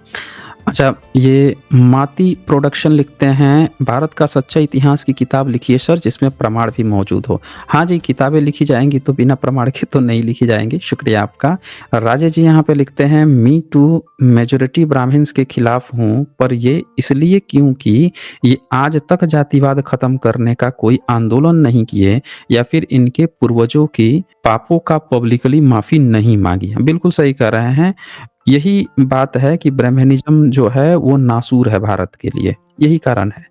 अच्छा, ये माती प्रोडक्शन लिखते हैं, भारत का सच्चा इतिहास की किताब लिखिए सर, जिसमें प्रमाण भी मौजूद हो। हाँ जी, किताबें लिखी जाएंगी तो बिना प्रमाण के तो नहीं लिखी जाएंगी। शुक्रिया आपका। राजेश जी यहाँ पे लिखते हैं, मी टू मेजोरिटी ब्राह्मण्स के खिलाफ हूँ, पर ये इसलिए क्योंकि ये आज तक जातिवाद खत्म करने का कोई आंदोलन नहीं किए या फिर इनके पूर्वजों की पापों का पब्लिकली माफी नहीं मांगी। बिल्कुल सही कह रहे हैं। यही बात है कि ब्राह्मणिज्म जो है वो नासूर है भारत के लिए, यही कारण है।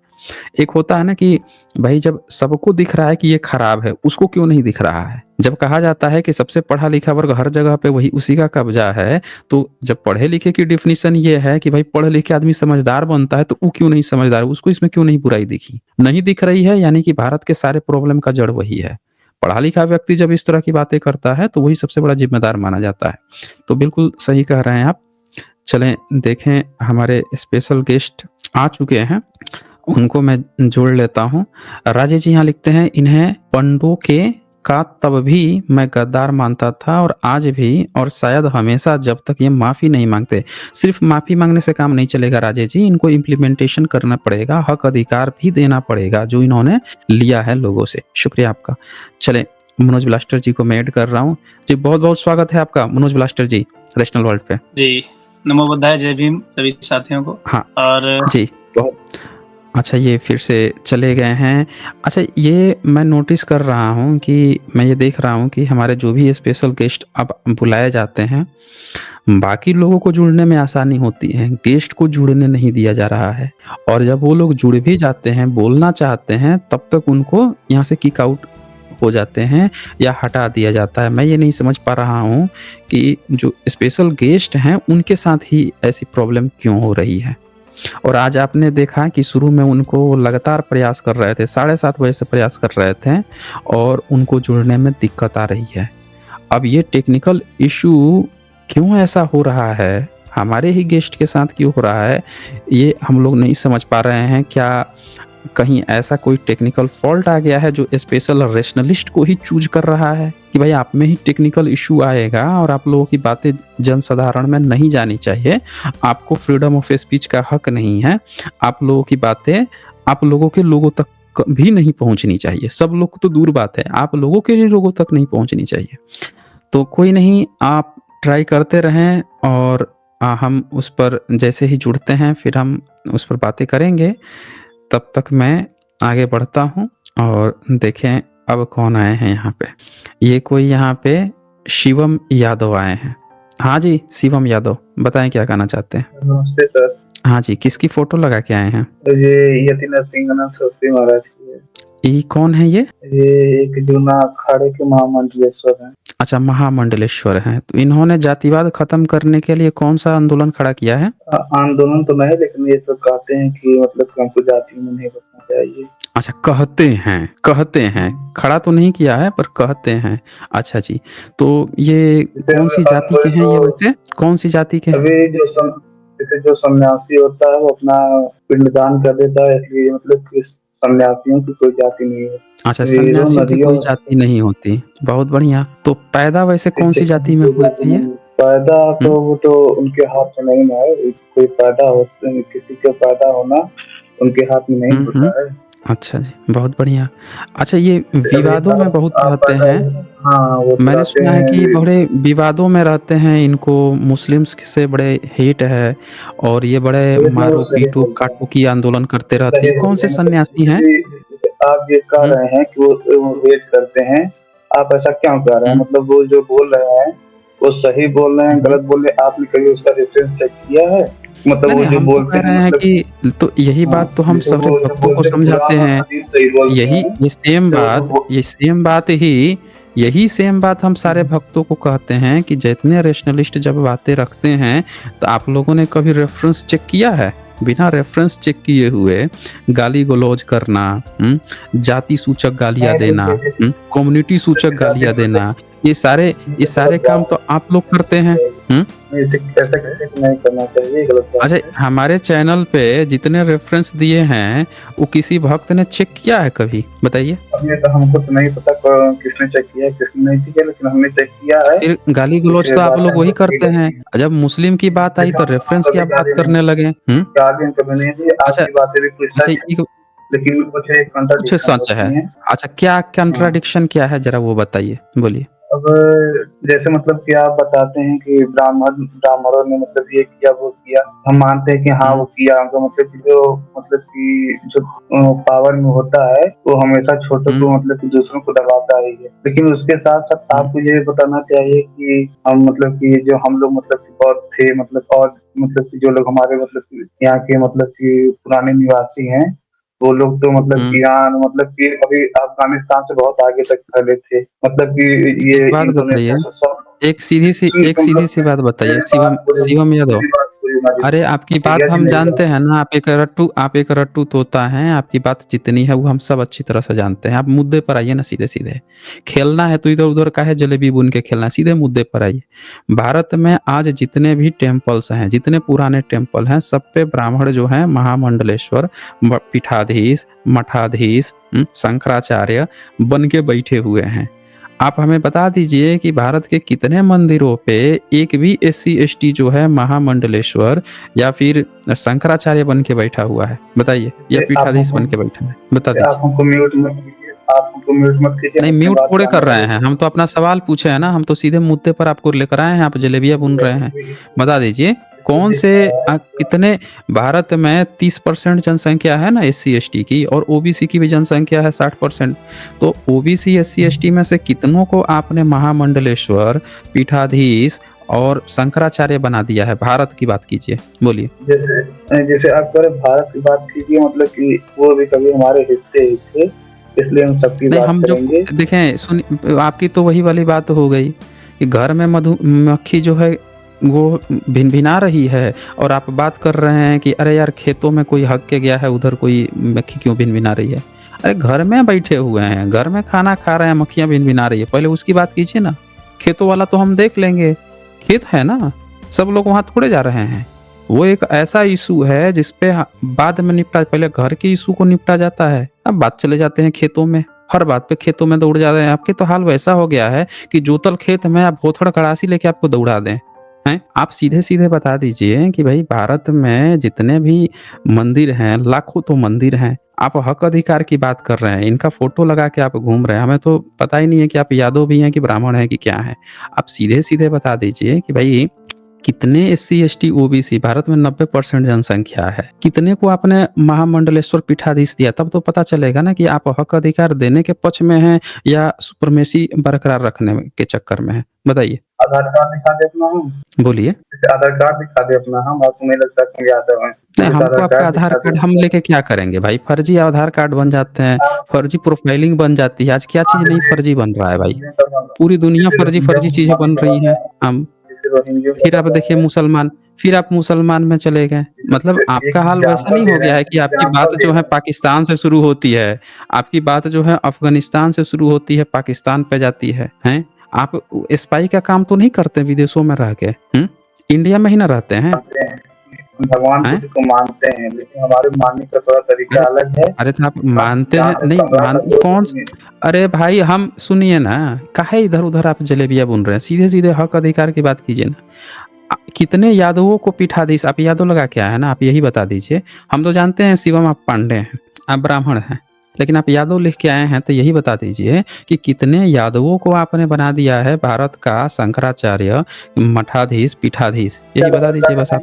एक होता है ना कि भाई जब सबको दिख रहा है कि ये खराब है, उसको क्यों नहीं दिख रहा है। जब कहा जाता है कि सबसे पढ़ा लिखा वर्ग हर जगह पे वही उसी का कब्जा है, तो जब पढ़े लिखे की डिफिनीशन ये है कि भाई पढ़े लिखे आदमी समझदार बनता है, तो वो क्यों नहीं समझदार, उसको इसमें क्यों नहीं बुराई दिखी, नहीं दिख रही है। यानी कि भारत के सारे प्रॉब्लम का जड़ वही है। पढ़ा लिखा व्यक्ति जब इस तरह की बातें करता है तो वही सबसे बड़ा जिम्मेदार माना जाता है। तो बिल्कुल सही कह रहे हैं आप। चलें देखें, हमारे स्पेशल गेस्ट आ चुके हैं, उनको मैं जोड़ लेता हूँ। राजेश जी यहाँ लिखते हैं, इन्हें पंडों के का तब भी मैं गद्दार मानता था और आज भी, और शायद हमेशा, जब तक ये माफी नहीं मांगते। सिर्फ माफी मांगने से काम नहीं चलेगा राजेश जी, इनको इम्प्लीमेंटेशन करना पड़ेगा, हक अधिकार भी देना पड़ेगा जो इन्होंने लिया है लोगों से। शुक्रिया आपका। चले, मनोज ब्लास्टर जी को मैं ऐड कर रहा हूँ जी। बहुत बहुत स्वागत है आपका मनोज ब्लास्टर जी रैशनल वर्ल्ड पे। जी, नमो बुद्धाय, जय भीम सभी साथियों को। हाँ और जी, बहुत अच्छा, ये फिर से चले गए हैं। अच्छा, ये मैं नोटिस कर रहा हूँ कि मैं ये देख रहा हूँ कि हमारे जो भी स्पेशल गेस्ट अब बुलाए जाते हैं, बाकी लोगों को जुड़ने में आसानी होती है, गेस्ट को जुड़ने नहीं दिया जा रहा है। और जब वो लोग जुड़ भी जाते हैं, बोलना चाहते हैं, तब तक उनको यहाँ से किक आउट हो जाते हैं या हटा दिया जाता है। मैं ये नहीं समझ पा रहा हूँ कि जो स्पेशल गेस्ट हैं उनके साथ ही ऐसी प्रॉब्लम क्यों हो रही है। और आज आपने देखा कि शुरू में उनको लगातार प्रयास कर रहे थे, 7:30 बजे से प्रयास कर रहे थे और उनको जुड़ने में दिक्कत आ रही है। अब ये टेक्निकल इशू क्यों ऐसा हो रहा है, हमारे ही गेस्ट के साथ क्यों हो रहा है, ये हम लोग नहीं समझ पा रहे हैं। क्या कहीं ऐसा कोई टेक्निकल फॉल्ट आ गया है जो स्पेशल रेशनलिस्ट को ही चूज कर रहा है कि भाई आप में ही टेक्निकल इशू आएगा और आप लोगों की बातें जन साधारण में नहीं जानी चाहिए, आपको फ्रीडम ऑफ स्पीच का हक नहीं है, आप लोगों की बातें आप लोगों के लोगों तक भी नहीं पहुंचनी चाहिए। सब लोग तो दूर बात है, आप लोगों के लिए लोगों तक नहीं पहुंचनी चाहिए। तो कोई नहीं, आप ट्राई करते रहें और हम उस पर जैसे ही जुड़ते हैं फिर हम उस पर बातें करेंगे। तब तक मैं आगे बढ़ता हूँ और देखें अब कौन आए हैं यहाँ पे। ये कोई यहाँ पे शिवम यादव आए हैं। हाँ जी, शिवम यादव, बताएं क्या कहना चाहते हैं। नमस्ते सर। हाँ जी, किसकी फोटो लगा के आए हैं? ये यति नरसिंह सरस्वती महाराज की है। ये कौन है ये एक जूना अखाड़े के महामंडलेश्वर हैं। अच्छा, महामंडलेश्वर हैं। तो इन्होंने जातिवाद खत्म करने के लिए कौन सा आंदोलन खड़ा किया है? आंदोलन तो नहीं, लेकिन ये तो कहते हैं कि मतलब हमको जाति में नहीं बचना चाहिए। अच्छा, कहते हैं, खड़ा तो नहीं किया है पर कहते हैं। अच्छा जी, तो ये कौन सी जाति के हैं? ये वैसे कौन सी जाति के हैं? अभी जो सन्यासी होता है वो अपना पिंडदान कर देता है, इसलिए मतलब कि सन्यासियों की कोई जाति नहीं होती। अच्छा, सन्यासियों की कोई जाति नहीं होती। बहुत बढ़िया। तो पैदा वैसे कौन सी जाति में हुए थे ये? पैदा तो वो तो उनके हाथ में नहीं है, कोई पैदा होते हैं, किसी का पैदा होना उनके हाथ में नहीं होता है। अच्छा जी, बहुत बढ़िया। अच्छा, ये विवादों में बहुत रहते हैं। हाँ, मैंने सुना है कि ये बड़े विवादों में रहते हैं, इनको मुस्लिम्स से बड़े हेट है और ये बड़े मारो पीटो काटो की आंदोलन करते रहते हैं। कौन से सन्यासी हैं? आप ये कह रहे हैं कि वो हेट करते हैं, आप ऐसा क्यों कह रहे हैं? मतलब वो जो बोल रहे हैं वो सही बोल रहे हैं गलत बोल रहे हैं, आपने कभी उसका रेफरेंस चेक किया है? मतलब वो नहीं, जो हम तो बोलते कह हैं रहे हैं मतलब कि तो यही बात तो हम जैसे सारे वो जो भक्तों को बोलते हैं समझाते कुरान और हैं। हदीस सही बोलते यही हैं, ये सेम तो बात ये सेम बात ही यही सेम बात हम सारे भक्तों को कहते हैं कि जितने रेशनलिस्ट जब बातें रखते हैं तो आप लोगों ने कभी रेफरेंस चेक किया है? बिना रेफरेंस चेक किए हुए गाली गलौज करना, जाति सूचक गालियां नहीं देना, तो जैसे कम्युनिटी सूचक जाति गालियां सूचक देना, ये ये सारे गलत काम बात तो आप लोग करते हैं। है, ऐसे ऐसा किसी को नहीं करना चाहिए, गलत बात अच्छा, है। हमारे चैनल पे जितने रेफरेंस दिए हैं वो किसी भक्त ने चेक किया है कभी? बताइए। अब ये तो हमको तो नहीं पता किसने चेक किया है किसने नहीं किया, लेकिन हमने चेक किया है। फिर गाली कुछ गलौज तो आप बातें लोग वही हम करते ठीक हैं। है, जब मुस्लिम की बात आई जैसे तो हम रेफरेंस की कभी आप बात गाली करने लगे। गाली कभी नहीं दी, अच्छा आपकी बातें भी कुछ अच्छा, सच है, एक लेकिन कुछ एक कुछ कंट्राडिक्शन सच है। होती है। अच्छा, क्या हाँ। कंट्राडिक्शन क्या है, जरा वो बताइए, बोलिए। अब जैसे मतलब कि आप बताते हैं कि ब्राह्मणों ने मतलब ये किया वो किया, हम मानते हैं कि हाँ हम्म वो किया, तो मतलब कि जो मतलब कि जो पावर में होता है वो हमेशा छोटों हम्म को मतलब कि दूसरों को दबाता ही है, लेकिन उसके साथ साथ हम्म आपको ये बताना चाहिए कि हम मतलब कि जो हम लोग मतलब कि बहुत थे मतलब, और मतलब कि जो लोग हमारे मतलब कि यहाँ के मतलब कि पुराने निवासी हैं, वो लोग तो मतलब हम्म। कि ईरान मतलब कि अभी अफगानिस्तान से बहुत आगे तक फैले थे, मतलब कि एक ये बात बताइए, इंडोनेशिया से सब एक सीधी सी बात बताइए, मेरी शिवम बात पूरी शिवम यादव। मेरी बात पूरी ना अरे, दीजिए। आपकी भैया बात जी हम मेरी जानते बात हैं ना, आप एक रट्टू तोता हैं। आपकी बात जितनी है वो हम सब अच्छी तरह से जानते हैं। आप मुद्दे पर आइए ना, सीधे सीधे। खेलना है तो इधर उधर काहे जलेबी बुन के खेलना है, सीधे मुद्दे पर आइए। भारत में आज जितने भी टेम्पल्स हैं, जितने पुराने टेम्पल हैं, सब पे ब्राह्मण जो हैं महामंडलेश्वर, पीठाधीश, मठाधीश, शंकराचार्य बन के बैठे हुए हैं। आप हमें बता दीजिए कि भारत के कितने मंदिरों पे एक भी SC ST जो है महामंडलेश्वर या फिर शंकराचार्य बन के बैठा हुआ है? बताइए, या पीठाधीश बन के बैठा है? बता आप दीजिए। हमको म्यूट मत कीजिए, आप हमको म्यूट मत कीजिए, नहीं, हम अपनी म्यूट बात थोड़े कर जानने रहे वाले हैं, हम तो अपना सवाल पूछे हैं ना, हम तो सीधे मुद्दे पर आपको लेकर आए हैं, आप जलेबियां बुन रहे हैं। बता दीजिए, कौन से कितने भारत में 30% जनसंख्या है ना SC ST की, और OBC की भी जनसंख्या है 60%। तो OBC SC ST में से कितनों को आपने महामंडलेश्वर, पीठाधीश और शंकराचार्य बना दिया है? भारत की बात कीजिए, बोलिए। जैसे जैसे आप कह रहे भारत की बात कीजिए, मतलब कि वो भी कभी हमारे हिस्से ही थे, इसलिए हम सबकी नहीं, बात हम जो करेंगे। देखें सुन, आपकी तो वही वाली बात हो गई कि घर में मधुमक्खी जो है वो भिनभिना रही है, और आप बात कर रहे हैं कि अरे यार, खेतों में कोई हग के गया है, उधर कोई मक्खी क्यों भिनभिना रही है? अरे, घर में बैठे हुए हैं, घर में खाना खा रहे हैं, मक्खियां भिनभिना रही है, पहले उसकी बात कीजिए ना। खेतों वाला तो हम देख लेंगे, खेत है ना, सब लोग वहां थोड़े जा रहे हैं। वो एक ऐसा इशू है जिसपे बाद में निपटा, पहले घर के इशू को निपटा जाता है, अब बात चले जाते हैं खेतों में। हर बात पे खेतों में दौड़ जाते हैं। आपके तो हाल वैसा हो गया है कि जोतल खेत में आप भोथड़ कड़ासी लेके आपको दौड़ा दें। हैं, आप सीधे सीधे बता दीजिए कि भाई भारत में जितने भी मंदिर हैं, लाखों तो मंदिर हैं, आप हक अधिकार की बात कर रहे हैं, इनका फोटो लगा के आप घूम रहे हैं। हमें तो पता ही नहीं है कि आप यादव भी हैं कि ब्राह्मण हैं कि क्या है। आप सीधे सीधे बता दीजिए कि भाई कितने SC ST OBC, भारत में 90% जनसंख्या है, कितने को आपने महामंडलेश्वर पीठाधीश दिया? तब तो पता चलेगा ना कि आप हक अधिकार देने के पक्ष में हैं या सुप्रीमेसी बरकरार रखने के चक्कर में है। बताइए, आधार कार्ड दिखा दे अपना हम, बोलिए। जैसे आधार कार्ड दिखा दे अपना हम, आपको नहीं लगता कि हम यादव हैं? नहीं, जैसे हमको आधार आपका कार्ड आधार दिखा कार्ड दे। हम लेके क्या करेंगे भाई? फर्जी आधार कार्ड बन जाते हैं, फर्जी प्रोफाइलिंग बन जाती है। आज क्या चीज नहीं फर्जी बन रहा है भाई? पूरी दुनिया जैसे फर्जी रोहिंग्या फर्जी चीजें मुसलमान बन का रही बन हैं। रहा है, हम जैसे रोहिंग्या का फिर आप बन रहा देखिए है। मुसलमान, फिर आप मुसलमान में चले गए। मतलब एक आपका हाल वैसा एग्जाम्पल नहीं दे हो रहे गया है हैं, कि आपकी बात एग्जाम्पल दे जो है रहे हैं। पाकिस्तान से शुरू होती है, आपकी बात जो है अफगानिस्तान से शुरू होती है, पाकिस्तान पे जाती है। हैं, आप स्पाई का काम तो नहीं करते विदेशों में रह के? इंडिया में ही ना रहते हैं? मानते हैं, हम भगवान हैं? बुद्ध को मानते हैं, लेकिन हमारे मानने का थोड़ा तरीका अरे अलग है। अरे, तो आप आप मानते हैं? जहाँ से नहीं सम्राट मान अशोक कौन? ने अरे भाई, हम सुनिए ना, काहे इधर उधर आप जलेबियां बुन रहे हैं? सीधे सीधे हक अधिकार की बात कीजिए ना। कितने यादवों को पीठाधीश, आप यादव लगा के आए हैं ना, आप यही बता दीजिए। हम तो जानते हैं शिवम आप पांडे हैं, आप ब्राह्मण हैं, लेकिन आप यादव लिख के आए हैं, तो यही बता दीजिए कि कितने यादवों को आपने बना दिया है भारत का शंकराचार्य, मठाधीश, पीठाधीश? यही बता दीजिए बस आप।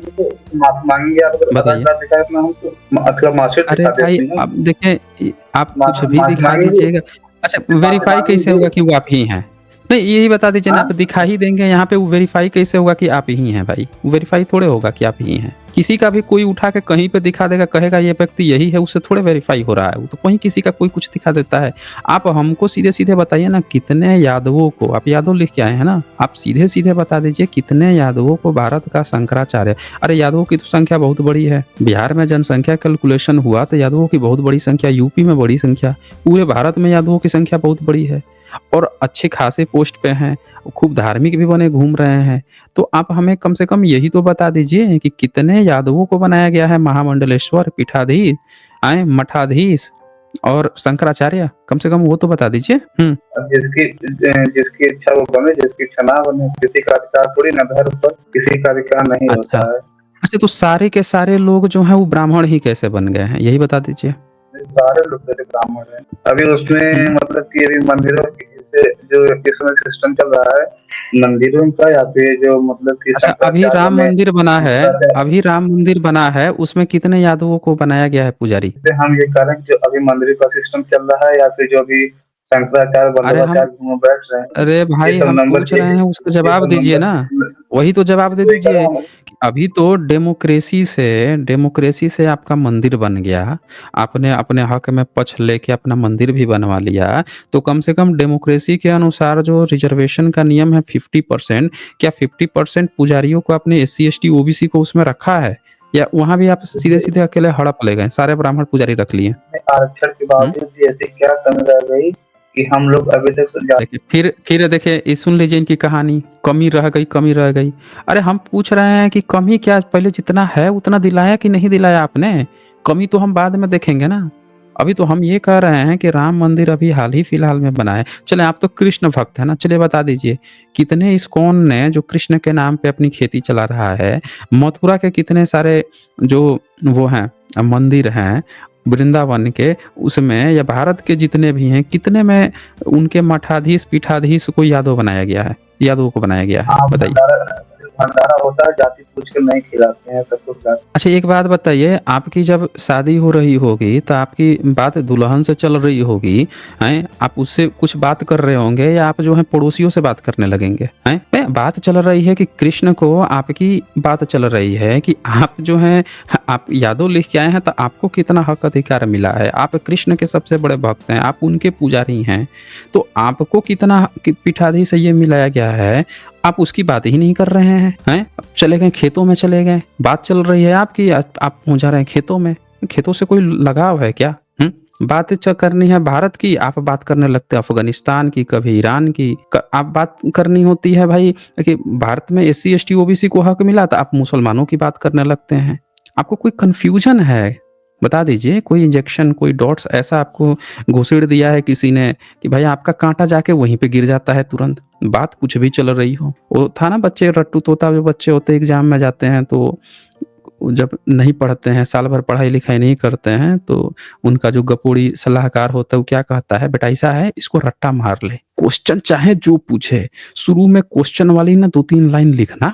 माफी मांगेंगे आप अगर आधार बताइए। कार्ड दिखाए अपना हमको, मतलब मार्कशीट अरे दिखा दे भाई, अपनी हम। अब देखें, आप कुछ भी माफी दिखा मांगेंगे, दीजिएगा। अच्छा, माफी वेरीफाई कैसे मांगेंगे। होगा कि वो आप ही हैं? नहीं, यही बता दीजिए ना, आप दिखा ही देंगे यहाँ पे, वो वेरीफाई कैसे होगा कि आप ही हैं भाई? वो वेरीफाई थोड़े होगा कि आप ही हैं। किसी का भी कोई उठा के कहीं पे दिखा देगा, कहेगा ये व्यक्ति यही है, उससे थोड़े वेरीफाई हो रहा है। वो तो कहीं किसी का कोई कुछ दिखा देता है। आप हमको सीधे सीधे बताइए ना, कितने यादवों को, आप यादव लिख के आए हैं ना, आप सीधे सीधे बता दीजिए कितने यादवों को भारत का शंकराचार्य। अरे यादवों की तो संख्या बहुत बड़ी है। बिहार में जनसंख्या कैलकुलेशन हुआ तो यादवों की बहुत बड़ी संख्या, यूपी में बड़ी संख्या, पूरे भारत में यादवों की संख्या बहुत बड़ी है और अच्छे खासे पोस्ट पे हैं, खूब धार्मिक भी बने घूम रहे हैं। तो आप हमें कम से कम यही तो बता दीजिए कि कितने यादवों को बनाया गया है महामंडलेश्वर, पीठाधीश, मठाधीश और शंकराचार्य, कम से कम वो तो बता दीजिए। अब जिसकी इच्छा वो बने, जिसकी इच्छा ना बने। किसी का अधिकार थोड़ी ना धर्म पर, किसी का अधिकार नहीं अच्छा होता है। अच्छा, तो सारे के सारे लोग जो हैं वो ब्राह्मण ही कैसे बन गए हैं, यही बता दीजिए। सारे लोग मेरे ब्राह्मण हैं। अभी उसमें मतलब कि अभी मंदिरों की जो इसमें सिस्टम चल रहा है, मंदिरों का, या फिर जो मतलब कि अच्छा, अभी राम मंदिर बना है, अभी राम मंदिर बना है, उसमें कितने यादवों को बनाया गया है पुजारी? हम ये कह रहे हैं जो अभी मंदिर का सिस्टम चल रहा है, या फिर जो अभी शंकराचार्य अरे हम वल्लभाचार्य बैठ रहे हैं, अरे भाई, ये सब हम नंबर पूछ रहे हैं, उसका जवाब दीजिए ना। वही तो जवाब दे दीजिए कि अभी तो डेमोक्रेसी से आपका मंदिर बन गया, आपने अपने हक में पक्ष लेके अपना मंदिर भी बनवा लिया, तो कम से कम डेमोक्रेसी के अनुसार जो रिजर्वेशन का नियम है 50%, क्या 50% पुजारियों को अपने SC ST OBC को उसमें रखा है, या वहां भी आप सीधे सीधे अकेले हड़प ले गए, सारे ब्राह्मण पुजारी रख लिए? आरक्षण के बावजूद भी ऐसी क्या कमी रह गई कि हम लोग अभी तक देखिए, फिर देखिए, ये सुन लीजिए इनकी कहानी, कमी रह गई, कमी रह गई। अरे हम पूछ रहे हैं कि कमी क्या, पहले जितना है उतना दिलाया कि नहीं दिलाया आपने? कमी तो हम बाद में देखेंगे ना। अभी तो हम ये कह रहे हैं कि राम मंदिर अभी हाल ही फिलहाल में बना है। चले, आप तो कृष्ण भक्त है ना, चलिए बता दीजिए कितने इस्कॉन ने, जो कृष्ण के नाम पे अपनी खेती चला रहा है, मथुरा के कितने सारे जो वो हैं मंदिर हैं वृंदावन के, उसमें या भारत के जितने भी हैं, कितने में उनके मठाधीश पीठाधीश को यादव बनाया गया है, यादवों को बनाया गया है, बताइए। भंडारा होता है, जाति पूछ के नहीं खिलाते हैं सब कुछ। अच्छा, एक बात बताइए, आपकी जब शादी हो रही होगी तो आपकी बात दुल्हन से चल रही होगी, हैं? आप उससे कुछ बात कर रहे होंगे, या आप जो है पड़ोसियों से बात करने लगेंगे, हैं? बात चल रही है कि कृष्ण को, आपकी बात चल रही है कि आप जो है, आप यादव लिख के आए हैं तो आपको कितना हक अधिकार मिला है, आप कृष्ण के सबसे बड़े भक्त हैं, आप उनके पुजारी हैं, तो आपको कितना पीठाधीश से ये मिलाया गया है, आप उसकी बात ही नहीं कर रहे हैं? चले गए खेतों में, चले गए, बात चल रही है आपकी, आप पहुंच जा रहे हैं खेतों में। खेतों से कोई लगाव है क्या? बात करनी है भारत की, आप बात करने लगते हैं अफगानिस्तान की, कभी ईरान की। आप बात करनी होती है भाई कि भारत में SC ST OBC को हक मिला, तो आप मुसलमानों की बात करने लगते हैं। आपको कोई कंफ्यूजन है? बता दीजिए, कोई इंजेक्शन, कोई डॉट्स ऐसा आपको घुसेड़ दिया है किसी ने कि भाई आपका कांटा जाके वहीं पे गिर जाता है तुरंत, बात कुछ भी चल रही हो। वो था ना बच्चे, रट्टू तोता, जो बच्चे होते हैं एग्जाम में जाते हैं तो जब नहीं पढ़ते हैं, साल भर पढ़ाई लिखाई नहीं करते हैं, तो उनका जो गपोड़ी सलाहकार होता है वो क्या कहता है, बेटा ऐसा है, इसको रट्टा मार ले, क्वेश्चन चाहे जो पूछे, शुरू में क्वेश्चन वाली ना 2-3 लाइन लिखना,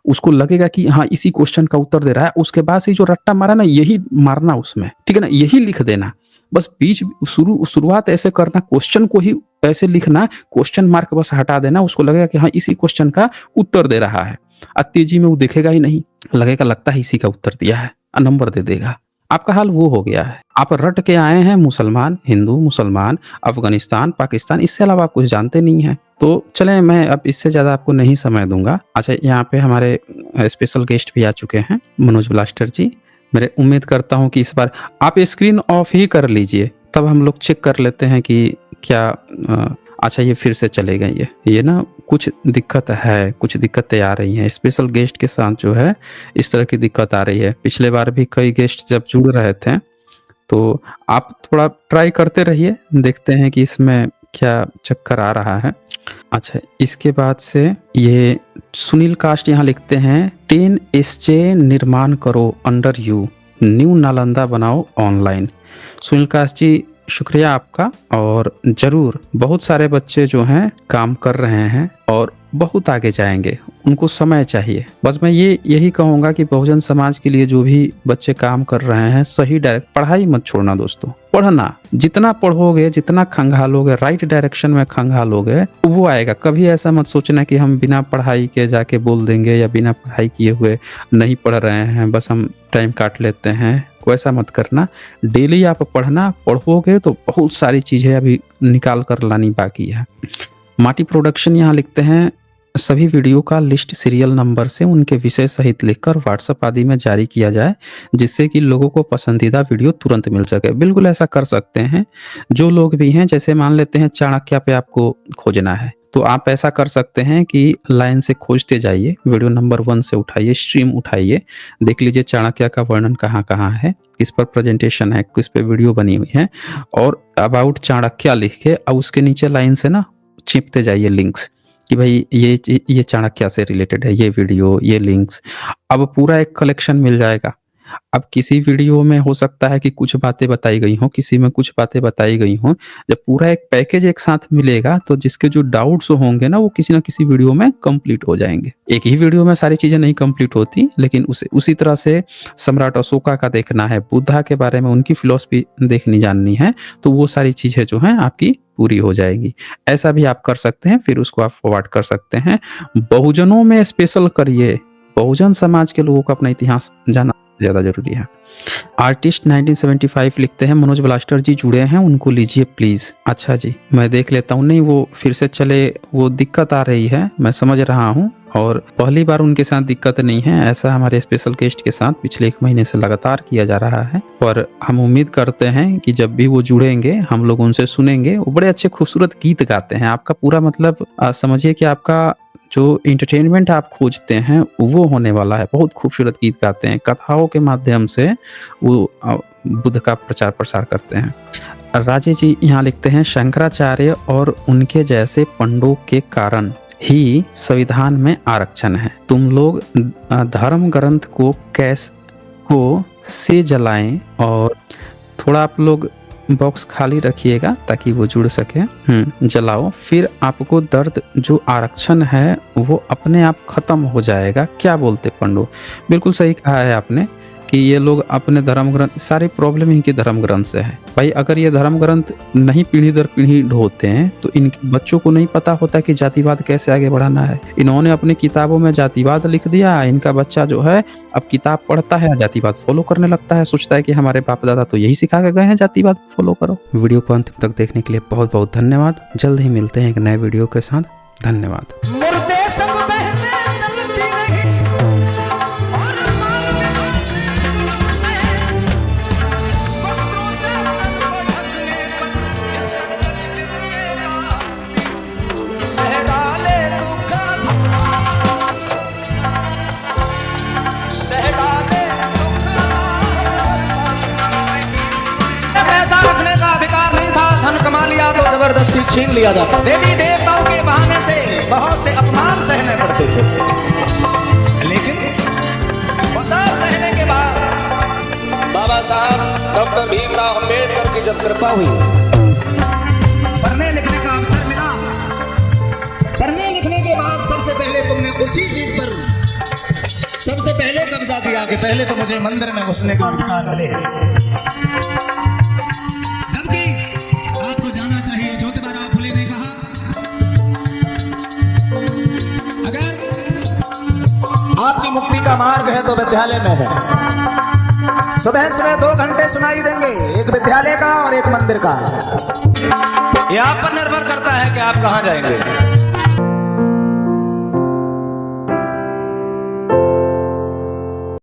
उसको लगेगा कि हाँ इसी क्वेश्चन का उत्तर दे रहा है, उसके बाद से जो रट्टा मारा ना यही मारना उसमें, ठीक है ना, यही लिख देना, बस बीच शुरुआत ऐसे करना, क्वेश्चन को ही ऐसे लिखना, क्वेश्चन मार्क बस हटा देना, उसको लगेगा कि हाँ इसी क्वेश्चन का उत्तर दे रहा है। तेजी में वो देखेगा ही नहीं, लगेगा लगता है इसी का उत्तर दिया है, नंबर दे देगा। आपका हाल वो हो गया है। आप रट के आए हैं मुसलमान, हिंदू, मुसलमान, अफगानिस्तान, पाकिस्तान, इससे अलावा आप कुछ जानते नहीं हैं। तो चलें, मैं अब इससे ज़्यादा आपको नहीं समय दूंगा। अच्छा, यहाँ पे हमारे स्पेशल गेस्ट भी आ चुके हैं, मनोज ब्लास्टर जी। मेरे उम्मीद करता हूँ कि इस बार आप स्क्रीन ऑफ ही कर लीजिए, तब हम लोग चेक कर लेते हैं कि क्या अच्छा ये फिर से चले गए, ये ना कुछ दिक्कत है, कुछ दिक्कतें आ रही हैं स्पेशल गेस्ट के साथ, जो है इस तरह की दिक्कत आ रही है। पिछले बार भी कई गेस्ट जब जुड़ रहे थे, तो आप थोड़ा ट्राई करते रहिए, देखते हैं कि इसमें क्या चक्कर आ रहा है। अच्छा, इसके बाद से ये सुनील कास्ट यहाँ लिखते हैं 10 SJ निर्माण करो अंडर यू, न्यू नालंदा बनाओ ऑनलाइन। सुनील कास्ट जी, शुक्रिया आपका, और ज़रूर बहुत सारे बच्चे जो हैं काम कर रहे हैं, और बहुत आगे जाएंगे। उनको समय चाहिए। बस मैं यही कहूँगा कि बहुजन समाज के लिए जो भी बच्चे काम कर रहे हैं, सही डायरेक्ट पढ़ाई मत छोड़ना दोस्तों। पढ़ना, जितना पढ़ोगे, जितना खंगालोगे, राइट डायरेक्शन में खंगालोगे, वो आएगा। कभी ऐसा मत सोचना कि हम बिना पढ़ाई के जाके बोल देंगे या बिना पढ़ाई किए हुए नहीं पढ़ रहे हैं, बस हम टाइम काट लेते हैं, वैसा मत करना। डेली आप पढ़ोगे तो बहुत सारी चीज़ें अभी निकाल कर लानी बाकी है। माटी प्रोडक्शन यहाँ लिखते हैं, सभी वीडियो का लिस्ट सीरियल नंबर से उनके विषय सहित लिखकर व्हाट्सएप आदि में जारी किया जाए, जिससे कि लोगों को पसंदीदा वीडियो तुरंत मिल सके। बिल्कुल ऐसा कर सकते हैं। जो लोग भी हैं, जैसे मान लेते हैं चाणक्य पे आपको खोजना है, तो आप ऐसा कर सकते हैं कि लाइन से खोजते जाइए, वीडियो नंबर 1 से उठाइए, स्ट्रीम उठाइए, देख लीजिए चाणक्य का वर्णन कहाँ कहाँ है, किस पर प्रेजेंटेशन है, किस पे वीडियो बनी हुई है, और अबाउट चाणक्य लिख के अब उसके नीचे लाइन से ना चिपते जाइए लिंक्स कि भाई ये चाणक्य से रिलेटेड है, ये वीडियो, ये लिंक्स। अब पूरा एक कलेक्शन मिल जाएगा। अब किसी वीडियो में हो सकता है कि कुछ बातें बताई गई हों, किसी में कुछ बातें बताई गई हों। जब पूरा एक पैकेज एक साथ मिलेगा तो जिसके जो डाउट्स होंगे ना, वो किसी ना किसी वीडियो में कंप्लीट हो जाएंगे। एक ही वीडियो में सारी चीजें नहीं कंप्लीट होती, लेकिन उसी तरह से सम्राट अशोका का देखना है, बुद्धा के बारे में उनकी फिलॉसफी देखनी जाननी है, तो वो सारी चीजें जो हैं आपकी पूरी हो जाएगी। ऐसा भी आप कर सकते हैं, फिर उसको आप फॉरवर्ड कर सकते हैं। बहुजनों में स्पेशल करिए, बहुजन समाज के लोगों का अपना इतिहास जानना ज्यादा जरूरी है। आर्टिस्ट 1975 लिखते हैं, मनोज ब्लास्टर जी जुड़े हैं, उनको लीजिए प्लीज। अच्छा जी, मैं देख लेता हूँ। नहीं, वो फिर से चले, वो दिक्कत आ रही है, मैं समझ रहा हूँ, और पहली बार उनके साथ दिक्कत नहीं है। ऐसा हमारे स्पेशल गेस्ट के साथ पिछले 1 महीने से लगातार किया जा रहा है, और हम उम्मीद करते हैं कि जब भी वो जुड़ेंगे हम लोग उनसे सुनेंगे। वो बड़े अच्छे खूबसूरत गीत गाते हैं। आपका पूरा मतलब समझिए कि आपका जो इंटरटेनमेंट आप खोजते हैं वो होने वाला है। बहुत खूबसूरत गीत गाते हैं, कथाओं के माध्यम से वो बुद्ध का प्रचार प्रसार करते हैं। राजे जी यहाँ लिखते हैं, शंकराचार्य और उनके जैसे पंडों के कारण ही संविधान में आरक्षण है। तुम लोग धर्म ग्रंथ को से जलाएं, और थोड़ा आप लोग बॉक्स खाली रखिएगा ताकि वो जुड़ सके। जलाओ, फिर आपको दर्द जो आरक्षण है वो अपने आप खत्म हो जाएगा। क्या बोलते पंडो? बिल्कुल सही कहा है आपने कि ये लोग अपने धर्म ग्रंथ, सारी प्रॉब्लम इनके धर्म ग्रंथ से है। भाई अगर ये धर्म ग्रंथ नहीं पीढ़ी दर पीढ़ी ढोते हैं तो इनके बच्चों को नहीं पता होता कि जातिवाद कैसे आगे बढ़ाना है। इन्होंने अपनी किताबों में जातिवाद लिख दिया, इनका बच्चा जो है अब किताब पढ़ता है, जातिवाद फॉलो करने लगता है, सोचता है कि हमारे बाप दादा तो यही सिखा के गए हैं, जातिवाद फॉलो करो। वीडियो को अंत तक देखने के लिए बहुत बहुत धन्यवाद। जल्द ही मिलते हैं एक नए वीडियो के साथ। धन्यवाद। तो जबरदस्ती छीन लिया जाता। देवी देवताओं के बहाने से बहुत से अपमान सहने पड़ते थे, लेकिन वो सब सहने के बाद बाबा साहब डॉक्टर भीमराव अम्बेडकर की जब कृपा हुई, पढ़ने लिखने का अवसर मिला। पढ़ने लिखने के बाद सबसे पहले तुमने उसी चीज पर सबसे पहले कब्जा किया कि पहले तो मुझे मंदिर में घुसने का अधिकार मिले। जबकि आपको जाना चाहिए, ज्योतिबा फुले ने कहा, अगर आपकी मुक्ति का मार्ग है तो विद्यालय में है। सुबह सुबह 2 घंटे सुनाई देंगे, एक विद्यालय का और एक मंदिर का। ये आप पर निर्भर करता है कि आप कहाँ जाएंगे।